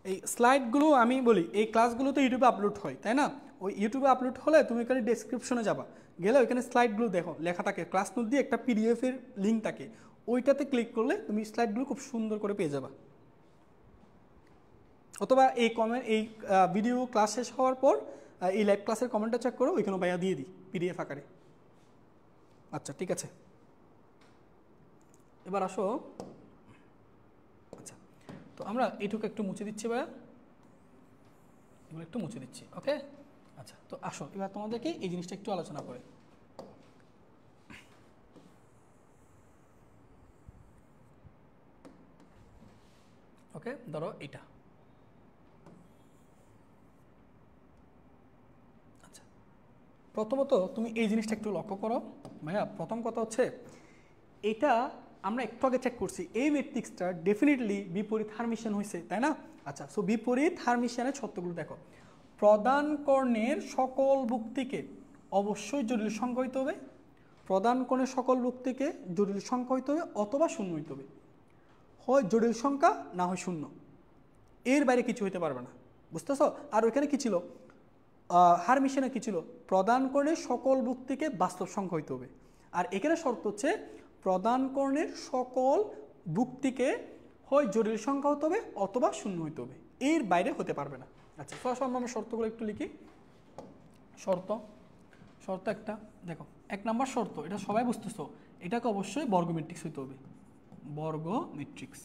এই স্লাইডগুলো আমি বলি, এই ক্লাসগুলো তো ইউটিউবে আপলোড হয়, তাই না? ওই ইউটিউবে আপলোড হলে তুমি এখানে ডেসক্রিপশনে যাবা, গেলে ওইখানে স্লাইডগুলো দেখো, লেখা থাকে ক্লাস নোট দিয়ে একটা পিডিএফের লিঙ্ক থাকে, ওইটাতে ক্লিক করলে তুমি স্লাইডগুলো খুব সুন্দর করে পেয়ে যাবা। অথবা এই ভিডিও ক্লাস শেষ হওয়ার পর এই লাইভ ক্লাসের কমেন্টটা চেক করো, ওইখানে ভাইয়া দিয়ে দিই পিডিএফ আকারে। আচ্ছা ঠিক আছে, এবার আসো। আচ্ছা, তো আমরা এইটুকু একটু মুছে দিচ্ছি ভাইয়া, এগুলো একটু মুছে দিচ্ছি। ওকে, আচ্ছা তো আসো এবার তোমাদেরকে এই জিনিসটা একটু আলোচনা করে। ওকে, ধরো এটা। আচ্ছা, প্রথমত তুমি এই জিনিসটা একটু লক্ষ্য করো ভাইয়া। প্রথম কথা হচ্ছে এটা আমরা একটু আগে চেক করছি, এই ম্যাট্রিক্সটা ডেফিনেটলি বিপরীত হার্মিশিয়ান হয়েছে, তাই না? আচ্ছা, সো বিপরীত হার্মিশিয়ানের শর্তগুলো দেখো। প্রদান কর্ণের সকল ভুক্তিকে অবশ্যই জটিল সংখ্যা হইতে হবে, প্রদান কর্ণের সকল ভুক্তিকে জটিল সংখ্যা হইতে হবে অথবা শূন্য হইতে হবে, হয় জটিল সংখ্যা না হয় শূন্য, এর বাইরে কিছু হইতে পারবে না। বুঝতেছো? আর ওইখানে কি ছিল, হার্মিশিয়ানে কি ছিল? প্রদান কর্ণের সকল ভুক্তিকে বাস্তব সংখ্যা হইতে হবে। আর এখানে শর্ত হচ্ছে প্রদান কর্ণের সকল ভুক্তিকে হয় জটিল সংখ্যা হতে হবে অথবা শূন্য হইতে হবে, এর বাইরে হতে পারবে না। আচ্ছা, সরাসরি আমরা শর্তগুলো একটু লিখি। শর্ত একটা দেখো, 1 নম্বর শর্ত, এটা সবাই বুঝতেছো, এটাকে অবশ্যই বর্গ ম্যাট্রিক্স হইতে হবে, বর্গ ম্যাট্রিক্স।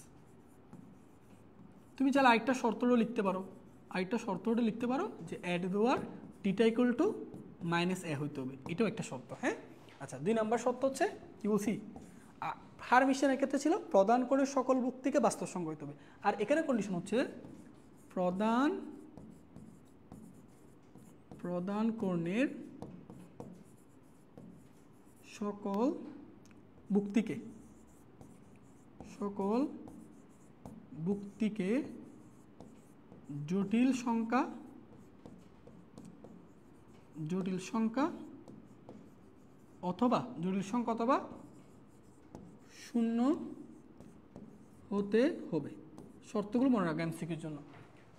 তুমি চাইলে আরেকটা শর্তও লিখতে পারো, আরেকটা শর্ত ওটা লিখতে পারো যে অ্যাট দেওয়ার টিটা ইকুয়াল টু মাইনাস এ হইতে হবে, এটাও একটা শর্ত। হ্যাঁ, আচ্ছা 2 নম্বর শর্ত হচ্ছে কি বলছি, হারমিশনের ক্ষেত্রে ছিল প্রদান করে সকল ব্যক্তিকে বাস্তব সংখ্যা হইতে হবে, আর এখানে কন্ডিশন হচ্ছে প্রদান কর্ণের সকল ব্যক্তিকে জটিল সংখ্যা অথবা শূন্য হতে হবে। শর্তগুলো মনে রাখবেন এমসিকিউর জন্য,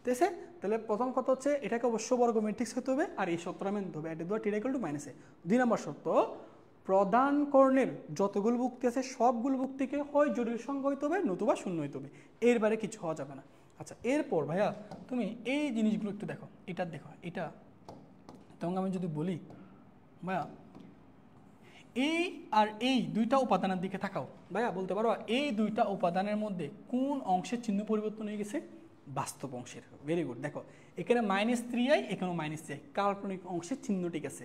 ঠিক আছে? তাহলে প্রথম কথা হচ্ছে এটাকে অবশ্য বর্গ ম্যাট্রিক্স হতে হবে, আর এই শর্তটা মেনতে হবে, এটা দেওয়া টিটা ইকুয়াল টু মাইনাস এ। 2 নম্বর শর্ত, প্রদান কর্ণের যতগুলো ভুক্তি আছে সবগুলো ভুক্তিকে হয় জটিল সংখ্যা হইতে হবে নতুবা শূন্য হইতে হবে, এর বাইরে কিছু হওয়া যাবে না। আচ্ছা এরপর ভাইয়া তুমি এই জিনিসগুলো একটু দেখো, এটা তখন আমি যদি বলি ভাইয়া এই আর এই দুইটা উপাদানের দিকে তাকাও, ভাইয়া বলতে পারো এই দুইটা উপাদানের মধ্যে কোন অংশের চিহ্ন পরিবর্তন হয়ে গেছে? বাস্তব অংশের। ভেরি গুড, দেখো এখানে -3i, এখানেও -3i, কাল্পনিক অংশের চিহ্ন ঠিক আছে,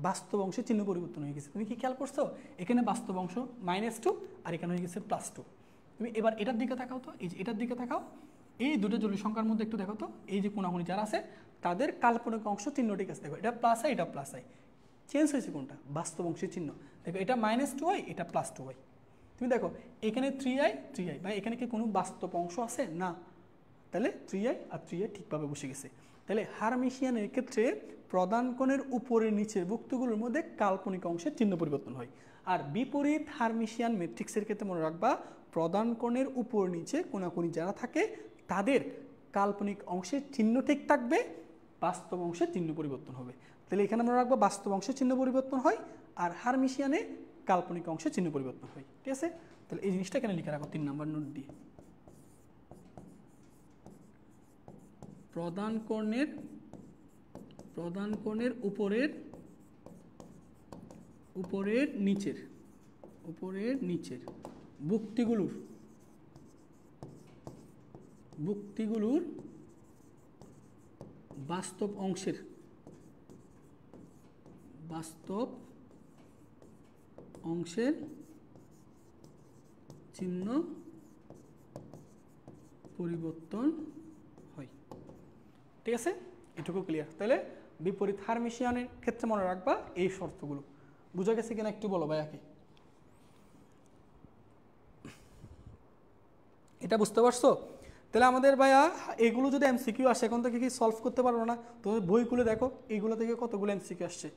বাস্তব অংশের চিহ্ন পরিবর্তন হয়ে গেছে। তুমি কি খেয়াল করছো? এখানে বাস্তব অংশ -2 আর এখানে হয়ে গেছে +2। তুমি এবার এটার দিকে তাকাও তো, এই যে এটার দিকে তাকাও, এই দুটো জটিল সংখ্যার মধ্যে একটু দেখো তো, এই যে কোনাকুনি যারা আছে তাদের কাল্পনিক অংশ চিহ্ন ঠিক আছে। দেখো এটা +i, এটা +i, চেঞ্জ হয়েছে কোনটা? বাস্তব অংশের চিহ্ন। দেখো এটা -2i, এটা +2i। তুমি দেখো এখানে 3i, ভাই এখানে কি কোনো বাস্তব অংশ আছে? না, তাহলে 3i আর 3i ঠিকভাবে বসে গেছে। তাহলে হারমিশিয়ানের ক্ষেত্রে প্রদান কোণের উপরের নিচের বস্তুগুলোর মধ্যে কাল্পনিক অংশের চিহ্ন পরিবর্তন হয়, আর বিপরীত হারমিশিয়ান ম্যাট্রিক্সের ক্ষেত্রে মনে রাখবা প্রদান কোণের উপর নিচে কোনাকুনি যারা থাকে তাদের কাল্পনিক অংশের চিহ্ন ঠিক থাকবে, বাস্তব অংশের চিহ্ন পরিবর্তন হবে। তাহলে এখানে মনে রাখবা বাস্তব অংশের চিহ্ন পরিবর্তন হয়, আর হারমিশিয়ানে কাল্পনিক অংশের চিহ্ন পরিবর্তন হয়। ঠিক আছে, তাহলে এই জিনিসটা এখানে লিখে রাখো 3 নম্বর নোট দিয়ে। প্রদান কোণের উপরের নিচের ভুক্তিগুলোর বাস্তব অংশের চিহ্ন পরিবর্তন হয়। ঠিক আছে, এটুকু ক্লিয়ার। তাহলে বিপরীত হারমিশিয়ানের ক্ষেত্রে মনে রাখবা এই শর্তগুলো। বুঝা গেছে কিনা একটু বলো ভাইয়াকে? এটা বুঝতে পারছো? তাহলে আমাদের ভাইয়া এগুলো যদি এমসিকিউ আসে এখন থেকে কি সলভ করতে পারবো না? তোমাদের বই খুলে দেখো এইগুলো থেকে কতগুলো এমসিকিউ আসছে,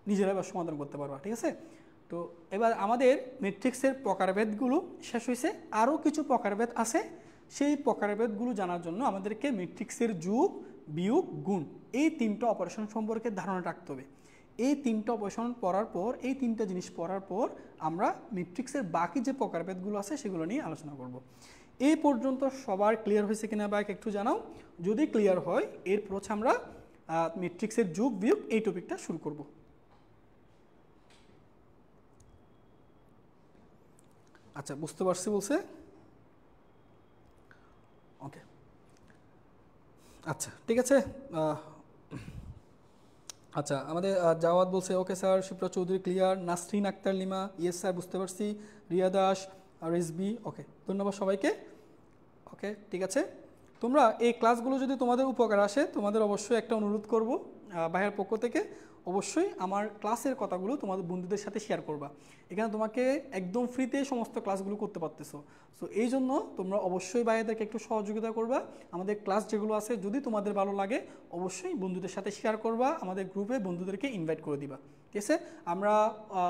নিজেরা এবার সমাধান করতে পারবা। ঠিক আছে, তো এবার আমাদের ম্যাট্রিক্সের প্রকারভেদগুলো শেষ হয়েছে, আরও কিছু প্রকারভেদ আছে। সেই প্রকারভেদগুলো জানার জন্য আমাদেরকে ম্যাট্রিক্সের যোগ বিয়োগ গুণ এই 3টা অপারেশন সম্পর্কে ধারণা রাখতে হবে। এই 3টা অপারেশন পড়ার পর, এই 3টা জিনিস পড়ার পর আমরা ম্যাট্রিক্সের বাকি যে প্রকারভেদগুলো আছে সেগুলো নিয়ে আলোচনা করব। এই পর্যন্ত সবার ক্লিয়ার হয়েছে কিনা বা একটু জানাও। যদি ক্লিয়ার হয় এরপর হচ্ছে আমরা ম্যাট্রিক্সের যোগ বিয়োগ এই টপিকটা শুরু করব। আচ্ছা বুঝতে পারছি বলছে, ওকে আচ্ছা ঠিক আছে। আচ্ছা আমাদের জাওয়াদ বলছে okay sir, Shipra Chowdhury clear, Nasrin Akter Lima yes sir বুঝতে পারছি, রিয়া দাস আর রেসবি, ওকে ধন্যবাদ সবাইকে। ওকে ঠিক আছে, তোমরা এই ক্লাসগুলো যদি তোমাদের উপকার আসে তোমাদের অবশ্যই একটা অনুরোধ করব ভাইয়ের পক্ষ থেকে, অবশ্যই আমার ক্লাসের কথাগুলো তোমাদের বন্ধুদের সাথে শেয়ার করবা। এখানে তোমাকে একদম ফ্রিতে সমস্ত ক্লাসগুলো করতে পারতেছো, সো এই জন্য তোমরা অবশ্যই ভাইয়াদেরকে একটু সহযোগিতা করবা। আমাদের ক্লাস যেগুলো আছে যদি তোমাদের ভালো লাগে অবশ্যই বন্ধুদের সাথে শেয়ার করবা, আমাদের গ্রুপে বন্ধুদেরকে ইনভাইট করে দিবা। ঠিক আছে, আমরা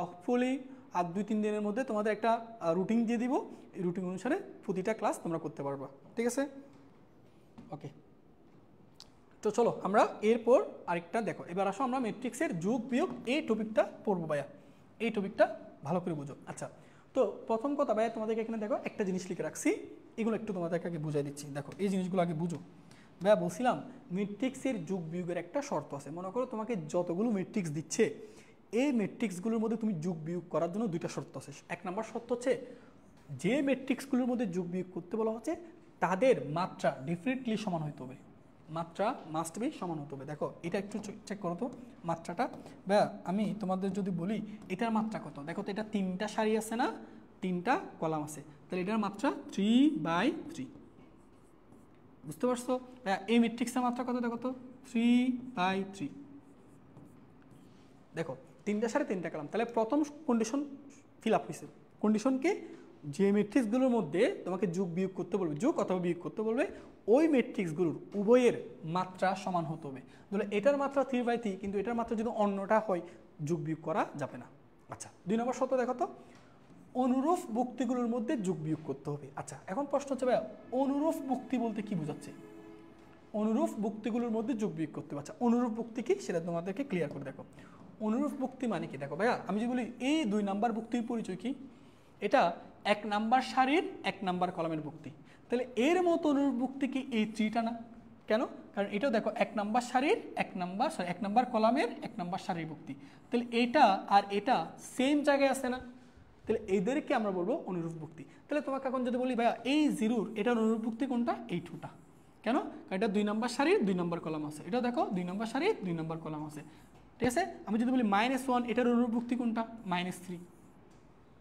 হোপফুলি আর 2-3 দিনের মধ্যে তোমাদের একটা রুটিন দিয়ে দিব, এই রুটিন অনুসারে প্রতিটা ক্লাস তোমরা করতে পারবা। ঠিক আছে, ওকে তো চলো আমরা এরপর আরেকটা দেখো। এবার আসো আমরা ম্যাট্রিক্সের যোগ বিয়োগ এই টপিকটা পড়বো ভাইয়া, এই টপিকটা ভালো করে বুঝো। আচ্ছা তো প্রথম কথা ভাইয়া তোমাদেরকে এখানে দেখো একটা জিনিস লিখে রাখছি, এগুলো একটু তোমাদেরকে আগে বুঝাই দিচ্ছি। দেখো এই জিনিসগুলো আগে বুঝো ভাইয়া। বলছিলাম ম্যাট্রিক্সের যোগ বিয়োগের একটা শর্ত আছে। মনে করো তোমাকে যতগুলো ম্যাট্রিক্স দিচ্ছে এই ম্যাট্রিক্সগুলোর মধ্যে তুমি যোগ বিয়োগ করার জন্য 2টা শর্ত আছে। 1 নম্বর শর্ত হচ্ছে যে ম্যাট্রিক্সগুলোর মধ্যে যোগ বিয়োগ করতে বলা হচ্ছে তাদের মাত্রা ডেফিনেটলি সমান হইতে হবে। মাত্রা মাস্ট বি সমান হতে হবে। দেখো এটা একটু চেক করো তো মাত্রাটা। ভাইয়া আমি তোমাদের যদি বলি এটার মাত্রা কত, দেখো তো এটা 3টা সারি আছে না, 3টা কলাম আছে, তাহলে এটার মাত্রা 3/3। বুঝতে পারছো? ভাইয়া এই ম্যাট্রিক্সের মাত্রা কত দেখো তো, 3/3। দেখো 3টা সারি 3টা কলাম, তাহলে প্রথম কন্ডিশন ফিল আপ হয়েছে। কন্ডিশন কি? যে ম্যাট্রিক্সগুলোর মধ্যে তোমাকে যোগ বিয়োগ করতে বলবে, যোগ অথবা বিয়োগ করতে বলবে, ওই ম্যাট্রিক্সগুলোর উভয়ের মাত্রা সমান হতে হবে। তাহলে এটার মাত্রা 3/3, কিন্তু এটার মাত্রা যদি অন্যটা হয় যোগ বিয়োগ করা যাবে না। আচ্ছা 2 নম্বর শর্ত দেখো তো, অনুরূপ ভুক্তিগুলোর মধ্যে যোগ বিয়োগ করতে হবে। আচ্ছা এখন প্রশ্ন হচ্ছে ভাইয়া অনুরূপ ভুক্তি বলতে কি বোঝাচ্ছে? অনুরূপ ভুক্তিগুলোর মধ্যে যোগ বিয়োগ করতে হবে। আচ্ছা অনুরূপ ভুক্তি কি সেটা তোমাদেরকে ক্লিয়ার করে দেখো। অনুরূপ ভুক্তি মানে কি? দেখো ভাইয়া আমি যদি বলি এই 2 নাম্বার ভুক্তির পরিচয় কি, এটা 1 নাম্বার সারির 1 নাম্বার কলামের ভুক্তি। তাহলে এর মতো অনুরূপ ভুক্তি কি এই 3টা না? কেন? কারণ এটাও দেখো 1 নাম্বার সারির 1 নাম্বার কলামের 1 নাম্বার সারির ভুক্তি। তাহলে এটা আর এটা সেম জায়গায় আছে না? তাহলে এদেরকে আমরা বলবো অনুরূপ ভুক্তি। তাহলে তোমাকে এখন যদি বলি ভাইয়া এই 0-র এটার অনুরূপ ভুক্তি কোনটা? এই 2টা। কেন? কারণ এটা 2 নাম্বার সারির 2 নাম্বার কলাম আছে, এটাও দেখো 2 নাম্বার সারির 2 নাম্বার কলাম আছে, ঠিক আছে? আমি যদি বলি -1 এটার অনুরূপ ভুক্তি কোনটা? -3।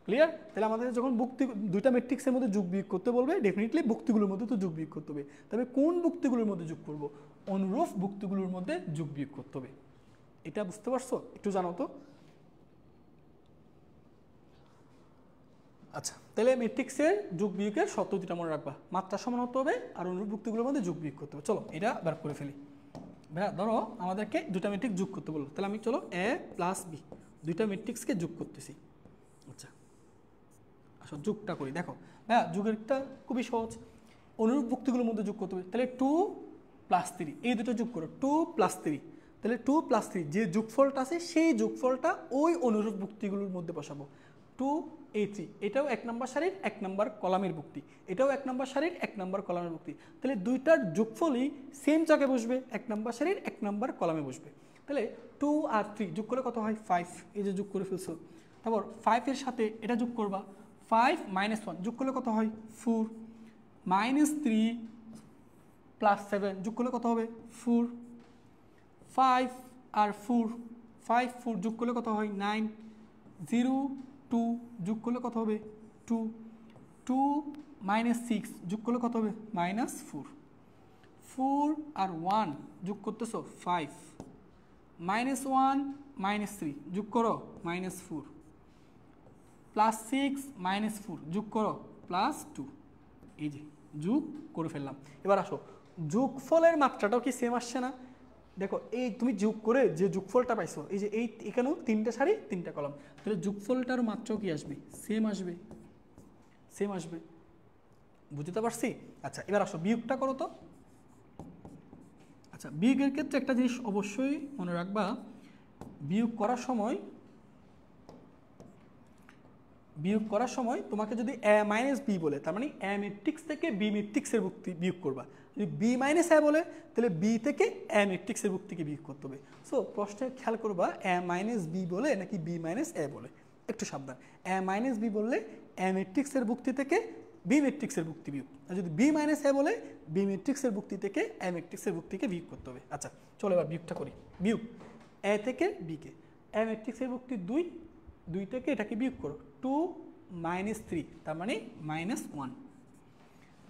ক্লিয়ার? তাহলে আমাদের যখন ভুক্তি 2টা ম্যাট্রিক্সের মধ্যে যোগ বিয়োগ করতে বলবে, ডেফিনেটলি ভুক্তিগুলোর মধ্যে তো যোগ বিয়োগ করতে হবে। তবে কোন ভুক্তিগুলোর মধ্যে যোগ করব? অনুরূপ ভুক্তিগুলোর মধ্যে যোগ বিয়োগ করতে হবে। এটা বুঝতে পারছো? একটু জানো তো। আচ্ছা তাহলে ম্যাট্রিক্সের যোগ বিয়োগের শর্ত 2টা মনে রাখবা, মাত্রা সমান হতে হবে আর অনুরূপ ভুক্তিগুলোর মধ্যে যোগ বিয়োগ করতে হবে। চলো এটা বার করে ফেলি। ভাইয়া ধরো আমাদেরকে 2টা ম্যাট্রিক্স যোগ করতে বললো, তাহলে আমি চলো A + B 2টা ম্যাট্রিক্সকে যোগ করতেছি। আচ্ছা আসো যোগটা করি। দেখো ভাইয়া যোগেরটা খুবই সহজ, অনুরূপ ভুক্তিগুলোর মধ্যে যোগ করতে হবে। তাহলে 2 + 3 এই দুটো যোগ করো, 2 + 3। তাহলে 2 + 3 যে যোগফলটা আছে সেই যোগফলটা ওই অনুরূপ ভুক্তিগুলোর মধ্যে বসাবো। 2A3 এটাও 1 নাম্বার সারির 1 নাম্বার কলামের ভুক্তি, এটাও 1 নাম্বার সারির 1 নাম্বার কলামের ভুক্তি। তাহলে দুইটার যোগফলই সেম জায়গায় বসবে, 1 নাম্বার সারির 1 নাম্বার কলামে বসবে। তাহলে 2 আর 3 যোগ করলে কত হয়? 5। এই যে যোগ করে ফেলছো। তারপর 5 এর সাথে এটা যোগ করবা, 5 - 1 যোগ করলে কত হয়? 4। -3 + 7 যোগ করলে কত হবে? 4। 5 আর 4, 5 4 যোগ করলে কত হয়? 9। 0 2 যোগ করলে কত হবে? 2। 2 - 6 যোগ করলে কত হবে? -4। 4 আর 1 যোগ করতেছো 5। -1 - 3 যোগ করো -4। +6 - 4 যোগ করো +2। এই যে যোগ করে ফেললাম। এবার আসো যোগফলের মাত্রাটাও কি সেম আসছে না? দেখো এই তুমি যোগ করে যে যোগফলটা পাইছো, এই যে এই এখানেও 3টা সারি 3টা কলাম, তাহলে যোগফলটার মাত্রাও কি আসবে? সেম আসবে, সেম আসবে। বুঝতে পারছি? আচ্ছা এবার আসো বিয়োগটা করো তো। আচ্ছা বিয়োগের ক্ষেত্রে একটা জিনিস অবশ্যই মনে রাখবা, বিয়োগ করার সময় তোমাকে যদি A - B বলে, তার মানে A ম্যাট্রিক্স থেকে B ম্যাট্রিক্সের ভুক্তি বিয়োগ করবা। যদি B - A বলে তাহলে B থেকে A ম্যাট্রিক্সের ভুক্তিকে বিয়োগ করতে হবে। সো প্রশ্নে খেয়াল করবা A - B বলে নাকি B - A বলে, একটু সাবধান। A - B বললে A ম্যাট্রিক্সের ভুক্তি থেকে B ম্যাট্রিক্সের ভুক্তি বিয়োগ, আর যদি B - A বলে B ম্যাট্রিক্সের ভুক্তি থেকে A ম্যাট্রিক্সের ভুক্তিকে বিয়োগ করতে হবে। আচ্ছা চলো এবার বিয়োগটা করি। বিয়োগ A থেকে B কে, A ম্যাট্রিক্সের ভুক্তি 2, 2 থেকে এটাকে বিয়োগ করো 2 - 3 তার মানে -1।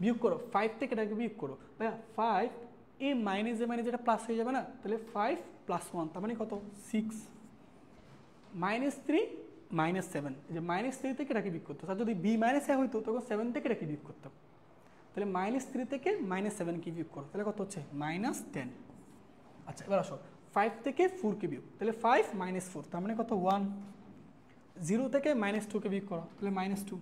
বিয়োগ করো 5 থেকে এটাকে বিয়োগ করো, ভাইয়া 5 এই মাইনাস এটা প্লাস হয়ে যাবে না? তাহলে 5 + 1 তার মানে কত? 6। -3 - 7, যে -3 থেকে এটাকে বিয়োগ করতো। আর যদি B - A হইতো তখন 7 থেকে এটাকে বিয়োগ করতাম। তাহলে -3 থেকে -7 কি বিয়োগ করো, তাহলে কত হচ্ছে? -10। আচ্ছা এবার আসো 5 থেকে 4 কে বিয়োগ, তাহলে 5 - 4 তার মানে কত? 1। 0 থেকে -2 কে বিয়োগ করো, তাহলে -2।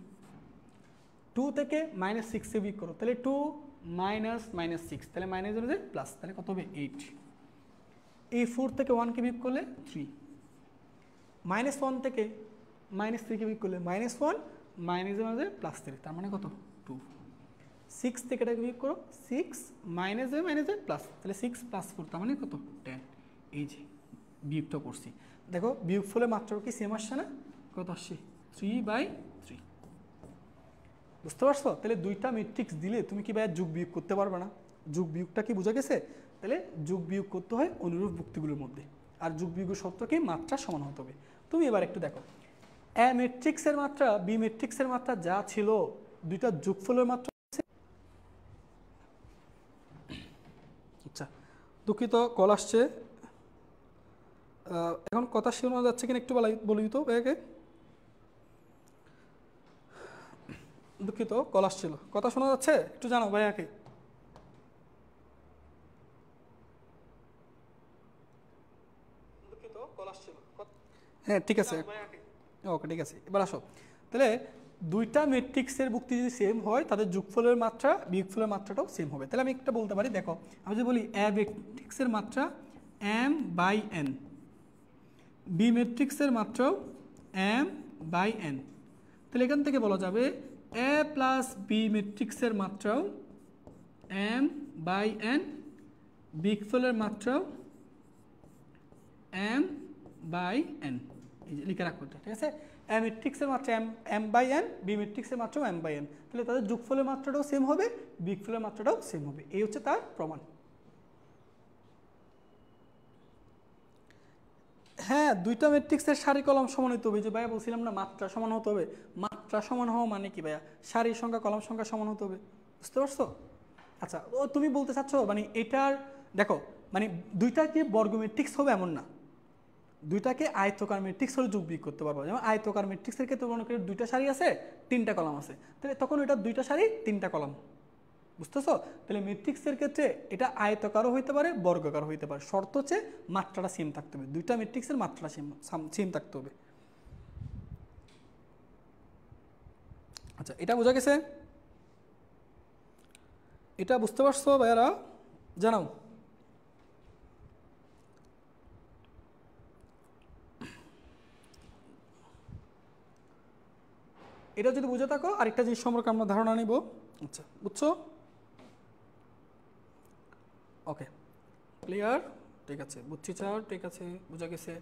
2 থেকে -6 কে বিয়োগ করো, তাহলে 2 - -6 তাহলে মাইনাস প্লাস, তাহলে কত হবে? 8। এই 4 থেকে 1 কে বিয়োগ করলে 3। -1 থেকে -3 কে বিয়োগ করলে -1 +3 তার মানে কত? 2। 6 থেকে এটাকে বিয়োগ করো, 6 প্লাস, তাহলে 6 + 4 তার মানে কত? 10। এই যে বিয়োগটা করছি, দেখো বিয়োগ ফলে মাত্রা কি সেম আসছে না? কত আসছে? 3/3। বুঝতে পারছো? তাহলে দুইটা ম্যাট্রিক্স দিলে তুমি কি ভাই যোগ বিয়োগ করতে পারবে না? যোগ বিয়োগটা কি বোঝা গেছে? তাহলে যোগ বিয়োগ করতে হয় অনুরূপ ভুক্তিগুলোর মধ্যে, আর যোগ বিয়োগের শর্ত কি মাত্রা সমান হতে হবে। তুমি এবার একটু দেখো এ ম্যাট্রিক্সের মাত্রা বি ম্যাট্রিক্সের মাত্রা যা ছিল দুইটা যোগফলের মাত্রা। আচ্ছা দুঃখিত কল আসছে, এখন কথা শোনা যাচ্ছে কিনা একটু বলে দিত ভাইয়াকে। দুঃখিত কল আসছিল, কথা শোনা যাচ্ছে একটু জানাও ভাইয়াকে। দুঃখিত কল আসছিল, হ্যাঁ ঠিক আছে ওকে ঠিক আছে। এবার আসো, তাহলে দুইটা ম্যাট্রিক্সের ভুক্তি যদি সেম হয় তাদের যোগফলের মাত্রা বিয়োগফলের মাত্রাটাও সেম হবে। তাহলে আমি একটা বলতে পারি, দেখো আমি যদি বলি এ ম্যাট্রিক্সের মাত্রা m/n, বি ম্যাট্রিক্সের মাত্রাও m/n, তাহলে এখান থেকে বলা যাবে এ প্লাস বি ম্যাট্রিক্সের মাত্রাও m/n, বিয়োগফলের মাত্রাও m/n, এই যে লিখে রাখবো, ঠিক আছে। এ ম্যাট্রিক্সের মাত্রা m/n, বি ম্যাট্রিক্সের মাত্রাও m/n, তাহলে তাদের যোগফলের মাত্রাটাও সেম হবে, বিয়োগফলের মাত্রাটাও সেম হবে। এই হচ্ছে তার প্রমাণ। হ্যাঁ দুইটা ম্যাট্রিক্সের সারি কলম সমান হতে হবে, যে ভাইয়া বলছিলাম না মাত্রা সমান হতে হবে। মাত্রা সমান হওয়া মানে কি ভাইয়া? সারির সংখ্যা কলম সংখ্যা সমান হতে হবে, বুঝতে পারছো? আচ্ছা ও তুমি বলতে চাচ্ছ মানে এটার দেখো মানে দুইটাকে বর্গ ম্যাট্রিক্স হবে এমন না, দুইটাকে আয়তকার ম্যাট্রিক্স হলে যোগ বিয়োগ করতে পারবো। যেমন আয়তকার ম্যাট্রিক্সের ক্ষেত্রে মনে করি দুইটা সারি আছে তিনটা কলাম আছে, তাহলে তখন এটা দুইটা সারি তিনটা কলাম, বুঝতেছো? তাহলে ম্যাট্রিক্সের ক্ষেত্রে এটা আয়তকারও হইতে পারে বর্গাকারও হইতে পারে, শর্ত হচ্ছে মাত্রাটা সেম থাকতে হবে, দুইটা ম্যাট্রিক্সের মাত্রাটা সেম থাকতে হবে। আচ্ছা এটা বোঝা গেছে? এটা বুঝতে পারছো ভাইয়ারা? জানাও। এটা যদি বুঝে থাকো আরেকটা জিনিস সম্পর্কে আমরা ধারণা নিব। আচ্ছা বুঝছো? ওকে ক্লিয়ার, ঠিক আছে বুঝছি স্যার, ঠিক আছে বোঝা গেছে।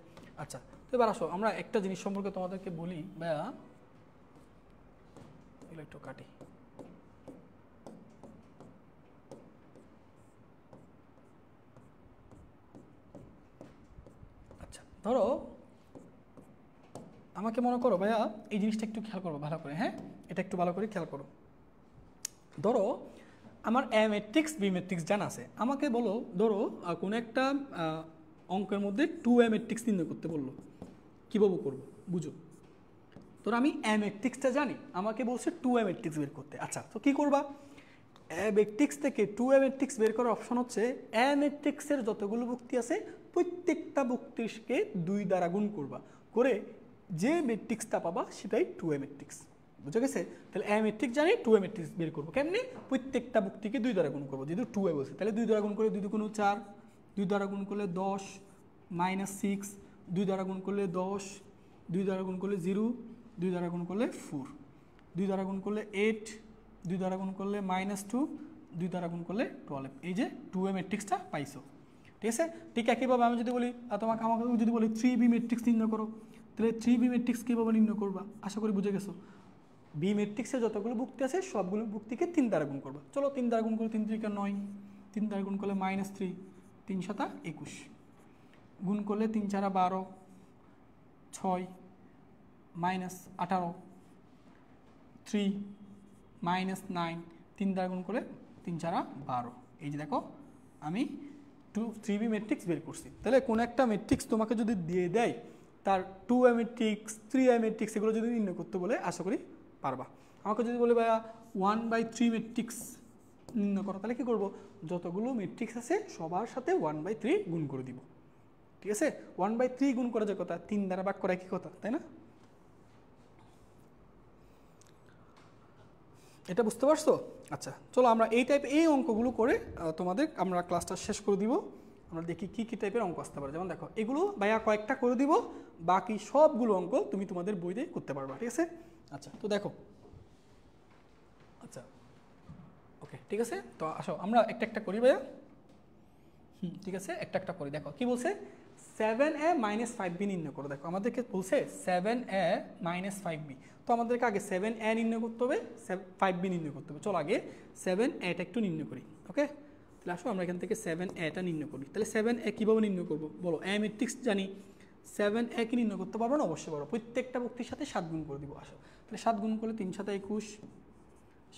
আচ্ছা তো এবার আসো আমরা একটা জিনিস সম্পর্কে তোমাদেরকে বলি ভাইয়া, এগুলো একটু কাটি। আচ্ছা ধরো আমাকে মনে করো ভাইয়া এই জিনিসটা একটু খেয়াল করবো ভালো করে, হ্যাঁ এটা একটু ভালো করে খেয়াল করো। ধরো আমার এ ম্যাট্রিক্স বি ম্যাট্রিক্স জানা আছে, আমাকে বলো ধরো কোনো একটা অঙ্কের মধ্যে 2a ম্যাট্রিক্স নির্ণয় করতে বললো, কীভাবে করবো বুঝো। ধরো আমি এ ম্যাট্রিক্সটা জানি, আমাকে বলছে 2a ম্যাট্রিক্স বের করতে। আচ্ছা তো কী করবা? এ ম্যাট্রিক্স থেকে 2a ম্যাট্রিক্স বের করার অপশন হচ্ছে এ ম্যাট্রিক্সের যতগুলো ভুক্তি আছে প্রত্যেকটা ভুক্তিকে 2 দ্বারা গুণ করবা, করে যে ম্যাট্রিক্সটা পাবা সেটাই 2a ম্যাট্রিক্স, বুঝা গেছে? তাহলে এ ম্যাট্রিক্স জানি 2a ম্যাট্রিক্স বের করবো কেমনি? প্রত্যেকটা ভুক্তিকে 2 দ্বারা গুণ করবো, যেহেতু 2a বলছে তাহলে 2 দ্বারা গুণ করলে 2 দুগুণ 4, 2 দ্বারা গুণ করলে 10 -6, 2 দ্বারা গুণ করলে 10, 2 দ্বারা গুণ করলে 0, 2 দ্বারা গুণ করলে 4, 2 দ্বারা গুণ করলে 8, 2 দ্বারা গুণ করলে -2, 2 দ্বারা গুণ করলে 12। এই যে 2a ম্যাট্রিক্সটা পাইছো, ঠিক আছে? ঠিক একইভাবে আমি যদি বলি আমাকে যদি বলি 3b ম্যাট্রিক্স নির্ণয় করো, তাহলে 3b ম্যাট্রিক্স কীভাবে নির্ণয় করবা? আশা করি বুঝে গেছো। বি ম্যাট্রিক্সে যতগুলো ভুক্তি আছে সবগুলো ভুক্তিকে 3 দ্বারা গুণ করবা। চলো 3 দ্বারা গুণ করে 3 3 9, 3 দ্বারা গুণ করলে -3, 3 7 21, গুণ করলে 3 4 12, 6 -18, 3 -9, 3 দ্বারা গুণ করলে 3 4 12। এই যে দেখো আমি 3b ম্যাট্রিক্স বের করছি। তাহলে কোন একটা ম্যাট্রিক্স তোমাকে যদি দিয়ে দেয় তার 2a ম্যাট্রিক্স 3a ম্যাট্রিক্স এগুলো যদি নির্ণয় করতে বলে আশা করি পারবা। আমাকে যদি বলে ভাইয়া 1/3 ম্যাট্রিক্স নির্ণয় করো, তাহলে কী করবো? যতগুলো ম্যাট্রিক্স আছে সবার সাথে 1/3 গুণ করে দিব, ঠিক আছে? 1/3 গুণ করা যে কথা, 3 দ্বারা ভাগ করা কি কথা, তাই না? এটা বুঝতে পারছো? আচ্ছা চলো আমরা এই অঙ্কগুলো করে আমরা ক্লাসটা শেষ করে দিব। আমরা দেখি কী কী টাইপের অঙ্ক আসতে পারে। যেমন দেখো এগুলো ভাইয়া কয়েকটা করে দিব, বাকি সবগুলো অঙ্ক তুমি তোমাদের বইতে করতে পারবা, ঠিক আছে? আচ্ছা তো দেখো, আচ্ছা ওকে ঠিক আছে, তো আসো আমরা একটা একটা করি ভাইয়া। ঠিক আছে একটা একটা করি। দেখো কি বলছে, 7a - 5b নির্ণয় করো। দেখো আমাদেরকে বলছে 7a - 5b, তো আমাদেরকে আগে 7a নির্ণয় করতে হবে, 5b নির্ণয় করতে হবে। চলো আগে 7a টা একটু নির্ণয় করি। ওকে তাহলে আসো আমরা এখান থেকে 7a নির্ণয় করি। তাহলে 7a কীভাবে নির্ণয় করবো বলো? a ম্যাট্রিক্স জানি, 7a কি নির্ণয় করতে পারবো না? অবশ্যই পারবো। প্রত্যেকটা ভুক্তির সাথে 7 গুণ করে দিব। আসো তাহলে 7 গুণ করলে 3 7 21,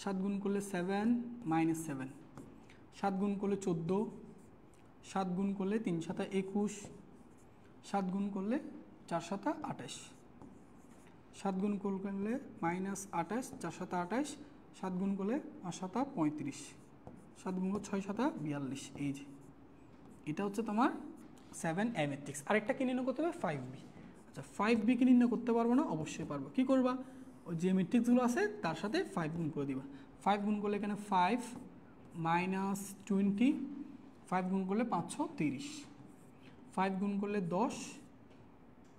7 গুণ করলে 7 - 7, 7 গুণ করলে 14, 7 গুণ করলে 3 7 21, 7 গুণ করলে 4 7 28, 7 গুণ করলে -28, 4 7 28, 7 গুণ করলে 5 7 35, 7 গুণ করলে 6 7 42। এই যে এটা হচ্ছে তোমার 7a ম্যাট্রিক্স। আরেকটা কি নির্ণয় করতে হবে? 5b। আচ্ছা 5b কি নির্ণয় করতে পারবো না? অবশ্যই পারবো। কি করবা? ওই যে ম্যাট্রিক্সগুলো আছে তার সাথে 5 গুণ করে দিবা। 5 গুণ করলে এখানে 5 - 20, 5 গুণ করলে 5 30, 5 গুণ করলে 10,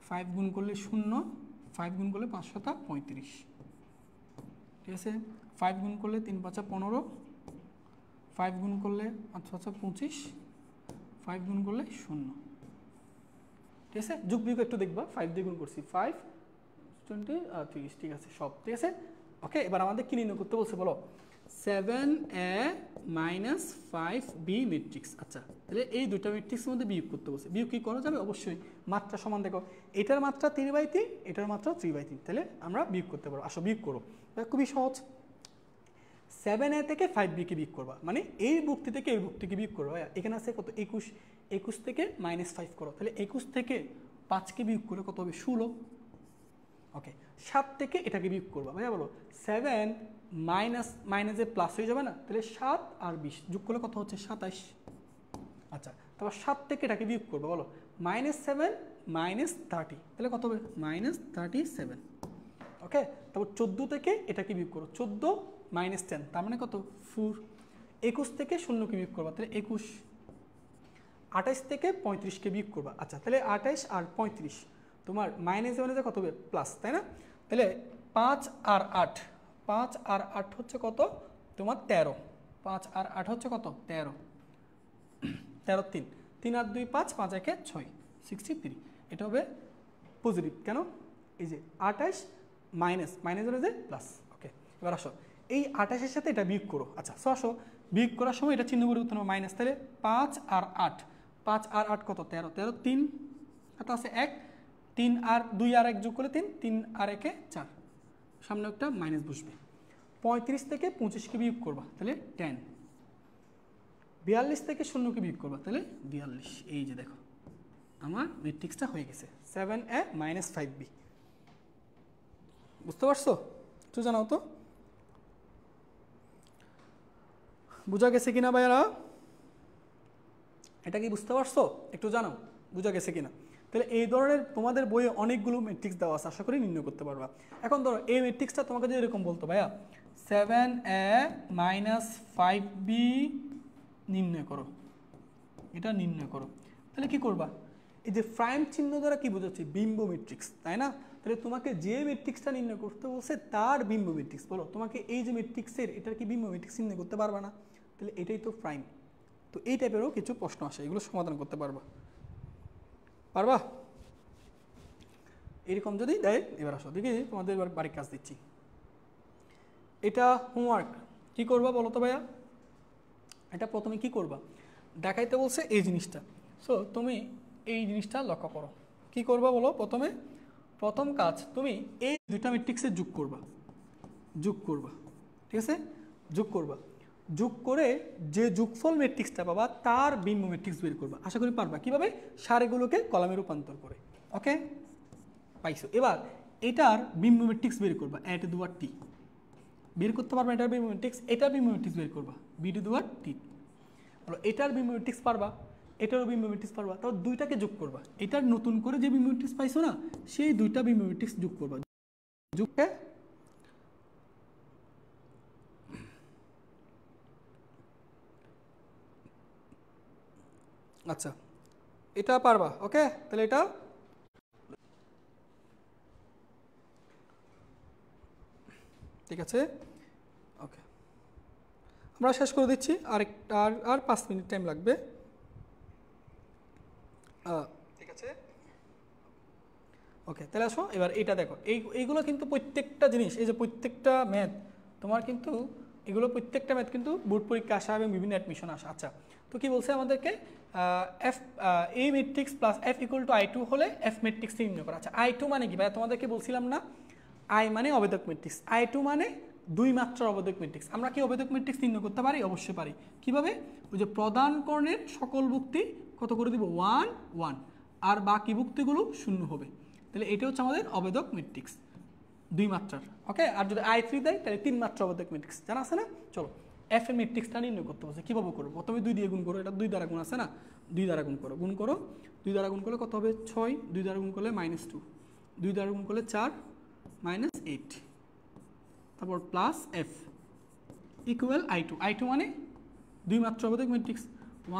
5 গুণ করলে 0, 5 গুণ করলে 5 7 35, ঠিক আছে। 5 গুণ করলে 3 5 15, 5 গুণ করলে 5 5 25, 5 গুণ করলে 0, ঠিক আছে। যোগ বিয়োগ একটু দেখবা, 5 দিয়ে গুণ করছি, 5 20 30, ঠিক আছে সব ঠিক আছে। ওকে, এবার আমাদের কি নির্ণয় করতে বলছে বলো? 7a - 5b matrix. আচ্ছা তাহলে এই দুটো ম্যাট্রিক্সের মধ্যে বিয়োগ করতে বলছে। বিয়োগ কি করা যাবে? অবশ্যই। মাত্রা সমান দেখো, এটার মাত্রা 3/3, এটার মাত্রা 3/3, তাহলে আমরা বিয়োগ করতে পারবো। আসো বিয়োগ করো, খুবই সহজ। 7a থেকে 5b কে বিয়োগ করবা, মানে এই ভুক্তি থেকে এই ভুক্তিকে বিয়োগ করবা। এখানে আছে কত? 21, 21 থেকে -5 করো, তাহলে 21 থেকে 5কে বিয়োগ করে কত হবে? 16। ওকে, 7 থেকে এটাকে বিয়োগ করবা। ভাইয়া বলো 7 মাইনাসে প্লাস হয়ে যাবে না? তাহলে 7 আর 20 যোগ করলে কত হচ্ছে? 27। আচ্ছা তারপর 7 থেকে এটাকে বিয়োগ করবা, বলো -7 - 30, তাহলে কত হবে? -37। ওকে, তারপর 14 থেকে এটাকে বিয়োগ করো, 14 - 10, তার মানে কত? 4। 21 থেকে 0কে বিয়োগ করবা, তাহলে 21। 28 থেকে 35কে বিয়োগ করবা। আচ্ছা তাহলে 28 আর 35 তোমার -7 কত হবে? প্লাস, তাই না? তাহলে 5 আর 8, 5 আর 8 হচ্ছে কত? তোমার 13। 5 আর 8 হচ্ছে কত? 13। 13 3, 3 আর 2 5, 5 1 6, 63। এটা হবে পজিটিভ। কেন? এই যে 28 মাইনাস প্লাস। ওকে, এবার আসো এই 28-এর সাথে এটা বিয়োগ করো। আচ্ছা সো আসো বিয়োগ করার সময় এটা চিহ্ন পরিবর্তন হবে মাইনাস, তাহলে 5 আর 8, 5 আর 8 কত? 13, 13 3 এটা আছে 1, 3 আর 2 আর 1 যোগ করলে 3, 3 আর 1 4, সামনে একটা মাইনাস বসবে। 35 থেকে 25কে বিয়োগ করবা, তাহলে 10। 42 থেকে 0কে বিয়োগ করবা, তাহলে 42। এই যে দেখো আমার ম্যাট্রিক্সটা হয়ে গেছে 7a - 5b। বুঝতে পারছো? একটু জানাও তো বুঝা গেছে কিনা ভাইয়ারা? এটা কি বুঝতে পারছো? একটু জানাও বুঝা গেছে কিনা। তাহলে এই ধরনের তোমাদের বইয়ে অনেকগুলো ম্যাট্রিক্স দেওয়া আছে, আশা করি নির্ণয় করতে পারবা। এখন ধরো এই ম্যাট্রিক্সটা তোমাকে যদি এরকম বলতো ভাইয়া 7a - 5b নির্ণয় করো, এটা নির্ণয় করো, তাহলে কি করবা? এই যে প্রাইম চিহ্ন দ্বারা কি বোঝাচ্ছে? বিম্ব ম্যাট্রিক্স, তাই না? তাহলে তোমাকে যে ম্যাট্রিক্সটা নির্ণয় করতে বলছে তার বিম্ব ম্যাট্রিক্স বলো। তোমাকে এই যে ম্যাট্রিক্সের এটার কি বিম্ব ম্যাট্রিক্স নির্ণয় করতে পারবা না? তাহলে এটাই তো প্রাইম। তো এই টাইপেরও কিছু প্রশ্ন আসে, এগুলো সমাধান করতে পারবা। পারবা? এরকম যদি দেয়, এবার আসো দেখি তোমাদের এবার বাড়ির কাজ দিচ্ছি। এটা হোমওয়ার্ক কি করবা বলো তো ভাইয়া? এটা প্রথমে কি করবা? দেখাইতে বলছে এই জিনিসটা, সো তুমি এই জিনিসটা লক্ষ্য করো। কি করবা বলো? প্রথম কাজ তুমি এই দুইটা ম্যাট্রিক্সে যোগ করবা, ঠিক আছে? যোগ করে যে যোগফল ম্যাট্রিক্সটা পাবা তার বিম্ব ম্যাট্রিক্স বের করবা। আশা করি পারবা। কিভাবে? সারিগুলোকে কলামে রূপান্তর করে। ওকে, পাইছো? এবার এটার বিম্ব ম্যাট্রিক্স বের করবা, a two the power t বের করতে পারবা। এটার বিম্ব ম্যাট্রিক্স, এটার বিম্ব ম্যাট্রিক্স বের করবা, b two the power t। বলো এটার বিম্ব ম্যাট্রিক্স পারবা, এটারও বিম্ব ম্যাট্রিক্স পারবা, তাও দুইটাকে যোগ করবা। এটার নতুন করে যে বিম্ব ম্যাট্রিক্স পাইছো না, সেই দুইটা বিম্ব ম্যাট্রিক্স যোগ করবা। যোগকে আচ্ছা এটা পারবা। ওকে, তাহলে এটা ঠিক আছে। ওকে, আমরা শেষ করে দিচ্ছি, আর 5 মিনিট টাইম লাগবে। ঠিক আছে, ওকে। তাহলে আসো এবার এটা দেখো, এইগুলো কিন্তু প্রত্যেকটা জিনিস, এই যে প্রত্যেকটা ম্যাথ তোমার কিন্তু, এগুলো প্রত্যেকটা ম্যাথ কিন্তু বোর্ড পরীক্ষা আসা এবং বিভিন্ন অ্যাডমিশন আসা। আচ্ছা তো কি বলছে আমাদেরকে F A matrix plus F equal to I two হলে এফ ম্যাট্রিক্স নির্ণয় করা। আচ্ছা আই টু মানে কি ভাই, তোমাদেরকে বলছিলাম না আই মানে অবেদক ম্যাট্রিক্স, আই টু মানে দুই মাত্রার অবেদক ম্যাট্রিক্স। আমরা কি অবেদক ম্যাট্রিক্স নির্ণয় করতে পারি? অবশ্যই পারি। কিভাবে? ওই যে প্রদান কর্ণের সকল ভুক্তি কত করে দিব? 1 1, আর বাকি ভুক্তিগুলো 0 হবে। তাহলে এটা হচ্ছে আমাদের অবেদক ম্যাট্রিক্স দুই মাত্রার। ওকে, আর যদি আই থ্রি দেয় তাহলে 3 মাত্রা অবেদক ম্যাট্রিক্স। জানা আছে না? চলো এফ এর ম্যাট্রিক্সটা নির্ণয় করতে বলছে, কীভাবে করবো? প্রথমে 2 দিয়ে গুণ করো, এটা 2 দ্বারা গুণ আছে না, 2 দ্বারা গুণ করো, 2 দ্বারা গুণ করলে কত হবে? 6, 2 দ্বারা গুণ করলে -2, 2 দ্বারা গুণ করলে 4 -8, তারপর plus F equal I two. I two মানে দুই মাত্রা অবেদক ম্যাট্রিক্স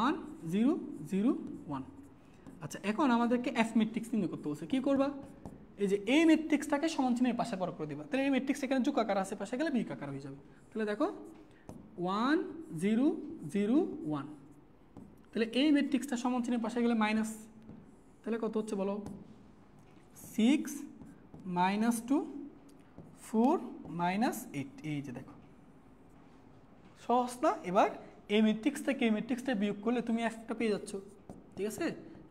1 0 0 1। আচ্ছা এখন আমাদেরকে এফ ম্যাট্রিক্স নির্ণয় করতে বলছে, কী করবা? এই যে এই ম্যাট্রিক্সটাকে সমান চিহ্নের পাশে পর করে দিবা। তাহলে এই ম্যাট্রিক্স এখানে যোগ আকার আছে, পাশে গেলে বিয়োগ আকার হয়ে যাবে। তাহলে দেখো 1 0 0 1, তাহলে এই ম্যাট্রিক্সটা সমান চিহ্নের পাশে গেলে মাইনাস, তাহলে কত হচ্ছে বলো? 6 -2 4 -8। এই যে দেখো সহজ না? এবার এই ম্যাট্রিক্স থেকে এই ম্যাট্রিক্সটা বিয়োগ করলে তুমি এফটা পেয়ে যাচ্ছ, ঠিক আছে?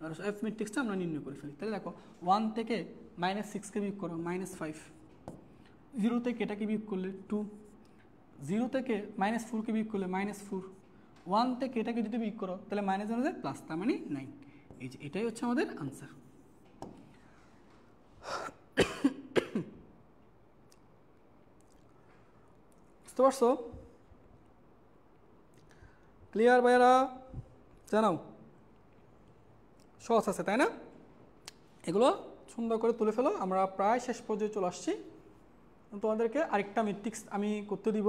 আর এফ ম্যাট্রিক্সটা আমরা নির্ণয় করে ফেলি। তাহলে দেখো 1 থেকে -6কে বিয়োগ করো -5, 0 থেকে এটাকে বিয়োগ করলে 2, 0 থেকে -4কে বিয়োগ করলে -4, 1 থেকে এটাকে যদি বিয়োগ করো তাহলে -1 প্লাস, তার মানে 9। এই যে এটাই হচ্ছে আমাদের আনসার। বুঝতে পারছো? ক্লিয়ার ভাইয়ারা? জানাও সহজ আছে তাই না? এগুলো সুন্দর করে তুলে ফেলো। আমরা প্রায় শেষ পর্যায়ে চলে আসছি। তোমাদেরকে আরেকটা ম্যাট্রিক্স আমি করতে দিব,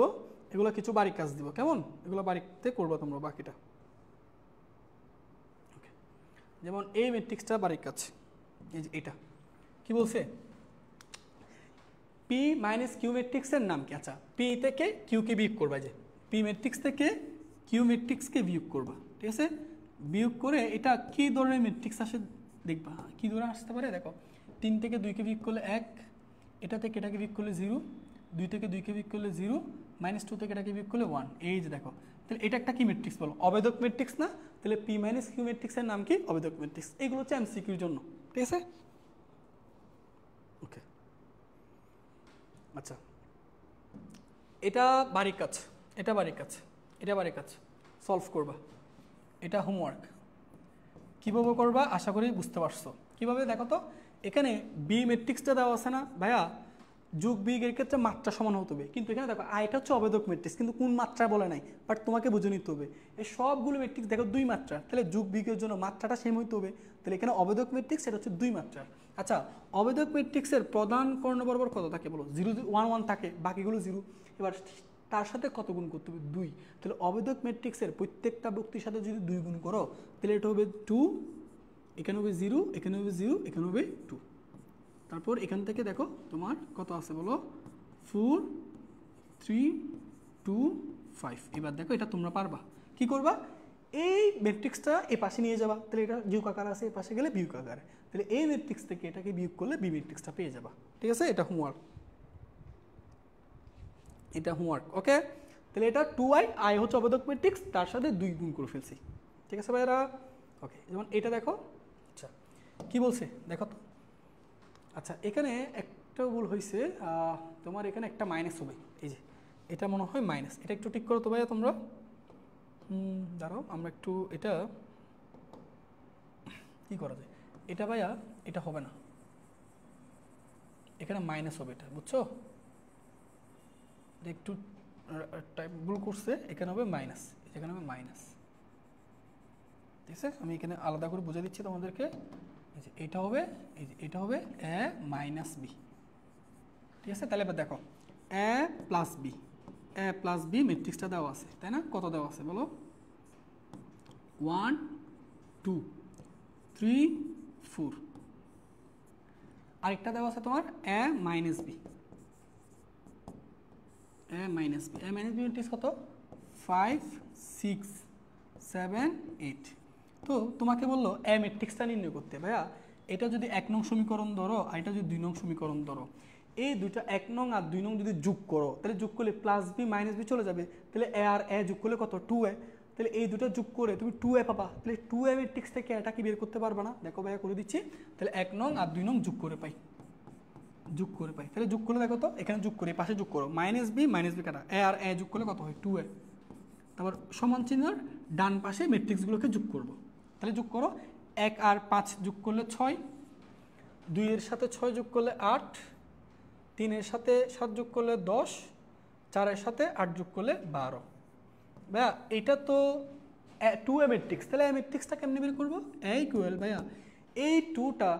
এগুলো কিছু বাড়ির কাজ দিব, কেমন? এগুলো বাড়িতে করবো তোমরা বাকিটা। ওকে, যেমন এই ম্যাট্রিক্সটা বাড়ির কাজ, এই যে এটা কি বলছে? পি মাইনাস কিউ ম্যাট্রিক্সের নাম কি? আচ্ছা পি থেকে কিউকে বিয়োগ করবা, যে পি ম্যাট্রিক্স থেকে কিউ ম্যাট্রিক্সকে বিয়োগ করবা, ঠিক আছে? বিয়োগ করে এটা কী ধরনের ম্যাট্রিক্স আসে দেখবা, কী ধরনের আসতে পারে দেখো। 3 থেকে 2কে বিয়োগ করলে 1, এটা থেকে এটাকে বিয়োগ করলে 0, 2 থেকে 2কে বিয়োগ করলে 0, -2 থেকে এটাকে বিয়োগ করলে 1। এই যে দেখো, তাহলে এটা একটা কি ম্যাট্রিক্স বলো? অবেদক ম্যাট্রিক্স না? তাহলে পি মাইনাস কিউ ম্যাট্রিক্সের নাম কি? অবেদক ম্যাট্রিক্স। এগুলো হচ্ছে এমসিকিউর জন্য, ঠিক আছে? ওকে, আচ্ছা এটা বাড়ির কাজ, এটা বাড়ির কাজ, এটা বাড়ির কাজ সলভ করবা। এটা হোমওয়ার্ক। কীভাবে করবা আশা করি বুঝতে পারছো। কীভাবে দেখো তো, এখানে বি ম্যাট্রিক্সটা দেওয়া আছে না ভাইয়া, যোগ বিয়োগের ক্ষেত্রে মাত্রা সমান হতে হবে, কিন্তু এখানে দেখো আইটা হচ্ছে অবেদক ম্যাট্রিক্স, কিন্তু কোন মাত্রা বলে নাই, বাট তোমাকে বুঝে নিতে হবে। এই সবগুলো ম্যাট্রিক্স দেখো 2 মাত্রা, তাহলে যোগ বিয়োগের জন্য মাত্রাটা সেম হইতে হবে। তাহলে এখানে অবেদক ম্যাট্রিক্স এটা হচ্ছে 2 মাত্রার। আচ্ছা অবেদক ম্যাট্রিক্সের প্রধান কর্ণ বরাবর কত থাকে বলো? 0 1 1 থাকে, বাকিগুলো 0। এবার তার সাথে কত গুণ করতে হবে? 2। তাহলে অবেদক ম্যাট্রিক্সের প্রত্যেকটা ভুক্তির সাথে যদি 2 গুণ করো তাহলে এটা হবে 2, এখানে হবে 0, এখানে হবে 0, এখানে হবে 2। তারপর এখান থেকে দেখো তোমার কত আছে বলো? 4 3 2 5। এবার দেখো এটা তোমরা পারবা। কি করবা? এই ম্যাট্রিক্সটা এ পাশে নিয়ে যাবা, তাহলে এটা বিয়োগ আকার আছে, এ পাশে গেলে বিয়োগ আকার, তাহলে এই ম্যাট্রিক্স থেকে এটাকে বিয়োগ করলে বি ম্যাট্রিক্সটা পেয়ে যাবা, ঠিক আছে? এটা হোমওয়ার্ক, এটা হোমওয়ার্ক। ওকে, তাহলে এটা 2i, আই হচ্ছে অবেদক ম্যাট্রিক্স, তার সাথে 2 গুণ করে ফেলছি, ঠিক আছে ভাইরা? ওকে, যেমন এটা দেখো। আচ্ছা কি বলছে দেখো তো। আচ্ছা এখানে একটা ভুল হয়েছে, তোমার এখানে একটা মাইনাস হবে, এই যে এটা মনে হয় মাইনাস, এটা একটু ঠিক করো তো ভাইয়া তোমরা। দাঁড়াও আমরা একটু এটা কি করা যায়, এটা ভাইয়া এটা হবে না, এখানে মাইনাস হবে, এটা বুঝছো? একটু টাইপ ভুল করছে, এখানে হবে মাইনাস, এখানে হবে মাইনাস, ঠিক আছে? আমি এখানে আলাদা করে বুঝে দিচ্ছি তোমাদেরকে। এই যে এটা হবে, এই যে এটা হবে এ মাইনাস বি, ঠিক আছে? তাহলে এবার দেখো এ প্লাস বি, এ প্লাস বি ম্যাট্রিক্সটা দেওয়া আছে তাই না? কত দেওয়া আছে বলো? 1 2 3 4। আরেকটা দেওয়া আছে তোমার এ মাইনাস বি, এ মাইনাস বি, এ মাইনাস বি ম্যাট্রিক্স কত? 5 6 7 8। তো তোমাকে বললো এ ম্যাট্রিক্সটা নির্ণয় করতে। ভাইয়া এটা যদি 1 নং সমীকরণ ধরো আর এটা যদি 2 নং সমীকরণ ধরো, এই দুইটা 1 নং আর 2 নং যদি যোগ করো, তাহলে যোগ করলে প্লাস বি মাইনাস বি চলে যাবে, তাহলে এ আর এ যোগ করলে কত? 2a। তাহলে এই দুটো যোগ করে তুমি 2a পাবা। তাহলে 2a ম্যাট্রিক্স থেকে এটা কি বের করতে পারবে না? দেখো ভাইয়া করে দিচ্ছি। তাহলে 1 নং আর 2 নং যোগ করে পাই, তাহলে যোগ করলে দেখো তো, এখানে যোগ করি, পাশে যোগ করো, -b কাটা, a আর a যোগ করলে কত হয়? 2a। তারপর সমান চিহ্নের ডান পাশে ম্যাট্রিক্সগুলোকে যোগ করব। তাহলে যোগ করো, 1 আর 5 যোগ করলে 6, 2 এর সাথে 6 যোগ করলে 8, 3 এর সাথে 7 যোগ করলে 10, 4 এর সাথে 8 যোগ করলে 12। ভাইয়া এটা তো 2a ম্যাট্রিক্স, তাহলে a ম্যাট্রিক্সটা কেমনে বের করবো? ইকুয়াল ভাইয়া এই 2টা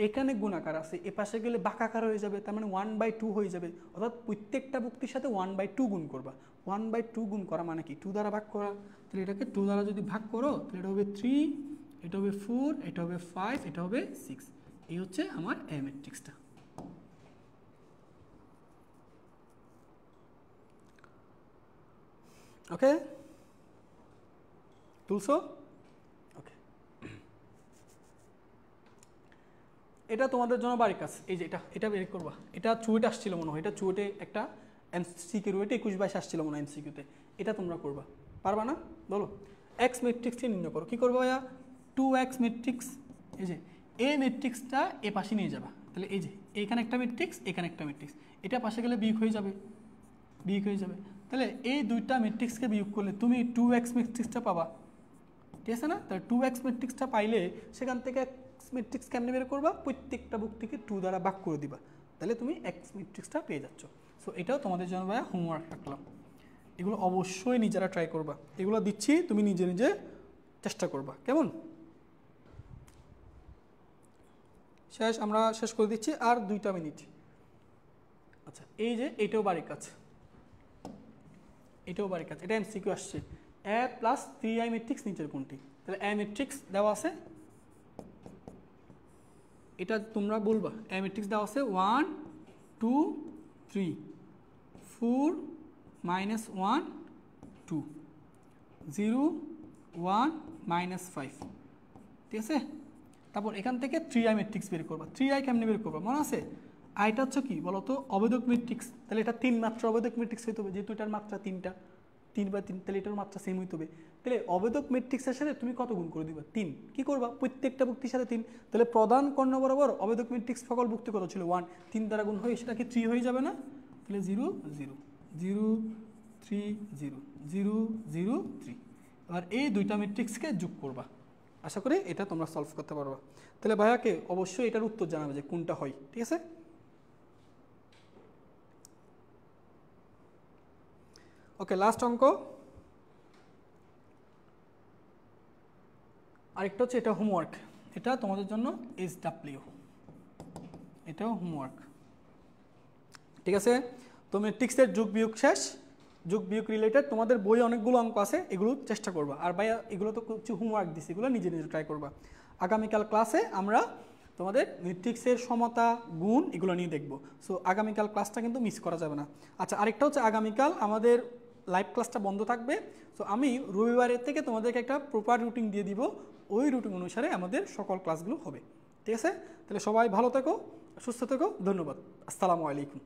এখানে গুণাকার আছে, এ পাশে গেলে বাঁকাকার হয়ে যাবে, তার মানে 1/2 হয়ে যাবে। অর্থাৎ প্রত্যেকটা ভুক্তির সাথে 1/2 গুণ করবা। 1/2 গুণ করা মানে কি? 2 দ্বারা ভাগ করা। তাহলে এটাকে 2 দ্বারা যদি ভাগ করো তাহলে এটা হবে 3, এটা হবে 4, এটা হবে 5, এটা হবে 6। এই হচ্ছে আমার a ম্যাট্রিক্সটা। ওকে, তুলছো? ওকে, এটা তোমাদের জন্য বাড়ির কাজ। এই যে এটা বের করবা। এটা চুয়েটে আসছিল মনে হয়, এটা চুয়েটে একটা এমসিকিউ, এটা 21-22 আসছিল মনে হয় এমসিকিউতে। এটা তোমরা করবা, পারবা না? বলো। এক্স ম্যাট্রিক্সটি নির্ণয় করো। কী করবো ভাইয়া? 2x ম্যাট্রিক্স, এই যে এ ম্যাট্রিক্সটা এ পাশে নিয়ে যাবা। তাহলে এই যে এখানে একটা ম্যাট্রিক্স, এখানে একটা ম্যাট্রিক্স, এটা পাশে গেলে বিয়োগ হয়ে যাবে, তাহলে এই দুইটা ম্যাট্রিক্সকে বিয়োগ করলে তুমি 2x ম্যাট্রিক্সটা পাবা, ঠিক আছে না? তাহলে 2x ম্যাট্রিক্সটা পাইলে সেখান থেকে x ম্যাট্রিক্স কেমনে বের করবা? প্রত্যেকটা ভুক্তিকে 2 দ্বারা ভাগ করে দিবা, তাহলে তুমি x ম্যাট্রিক্সটা পেয়ে যাচ্ছ। সো এটাও তোমাদের জন্য ভাইয়া হোমওয়ার্ক রাখলাম। এগুলো অবশ্যই নিজেরা ট্রাই করবা, এগুলো দিচ্ছি, তুমি নিজে নিজে চেষ্টা করবা, কেমন? শেষ, আমরা শেষ করে দিচ্ছি, আর 2টা মিনিট। আচ্ছা, এই যে এটাও বাড়ির কাজ, এটা এমসিকিউ আসছে। a প্লাস 3i ম্যাট্রিক্স নিচের কোনটি? তাহলে a ম্যাট্রিক্স দেওয়া আছে, এটা তোমরা বলবা। a ম্যাট্রিক্স দেওয়া আছে 1 2 3 4 -1 2 0 1 -5, ঠিক আছে? তারপর এখান থেকে 3i ম্যাট্রিক্স বের করবা। 3i কেমনে বের করবা মনে আছে? আইটা হচ্ছে কি বলতো? অবেদক ম্যাট্রিক্স। তাহলে এটা 3 মাত্রা অবেদক ম্যাট্রিক্স হইতে হবে, যেহেতু এটার মাত্রা 3টা, 3/3, তাহলে এটার মাত্রা সেম হইতে হবে। তাহলে অবেদক ম্যাট্রিক্সের সাথে তুমি কত গুণ করে দিবা? 3। কি করবা? প্রত্যেকটা ভুক্তির সাথে 3। তাহলে প্রধান কর্ণ বরাবর অবেদক ম্যাট্রিক্স সকল ভুক্তি কত ছিল? 1। 3 দ্বারা গুণ হয়ে সেটা কি 3 হয়ে যাবে না? তাহলে 0 0 0 3 0 0 0 3। আর এই দুইটা ম্যাট্রিক্সকে যোগ করবা। আশা করি এটা তোমরা সলভ করতে পারবা। তাহলে ভাইয়াকে অবশ্যই এটার উত্তর জানাবে যে কোনটা হয়, ঠিক আছে? ওকে, লাস্ট অঙ্ক। আরেকটা হচ্ছে, এটা হোমওয়ার্ক, এটা তোমাদের জন্য SW, এটাও হোমওয়ার্ক, ঠিক আছে? তো ম্যাট্রিক্সের যোগ বিয়োগ শেষ, যোগ বিয়োগ রিলেটেড তোমাদের বই অনেকগুলো অঙ্ক আছে, এগুলো চেষ্টা করবা। আর ভাইয়া এগুলো তো কিছু হোমওয়ার্ক দিচ্ছি, এগুলো নিজে নিজে ট্রাই করবা। আগামীকাল ক্লাসে আমরা তোমাদের ম্যাট্রিক্সের সমতা, গুণ এগুলো নিয়ে দেখবো। সো আগামীকাল ক্লাসটা কিন্তু মিস করা যাবে না। আচ্ছা, আরেকটা হচ্ছে আগামীকাল আমাদের লাইভ ক্লাসটা বন্ধ থাকবে। সো আমি রবিবারের থেকে তোমাদেরকে একটা প্রপার রুটিন দিয়ে দিব, ওই রুটিন অনুসারে আমাদের সকল ক্লাসগুলো হবে, ঠিক আছে? তাহলে সবাই ভালো থেকো, সুস্থ থেকো, ধন্যবাদ, আসসালামু আলাইকুম।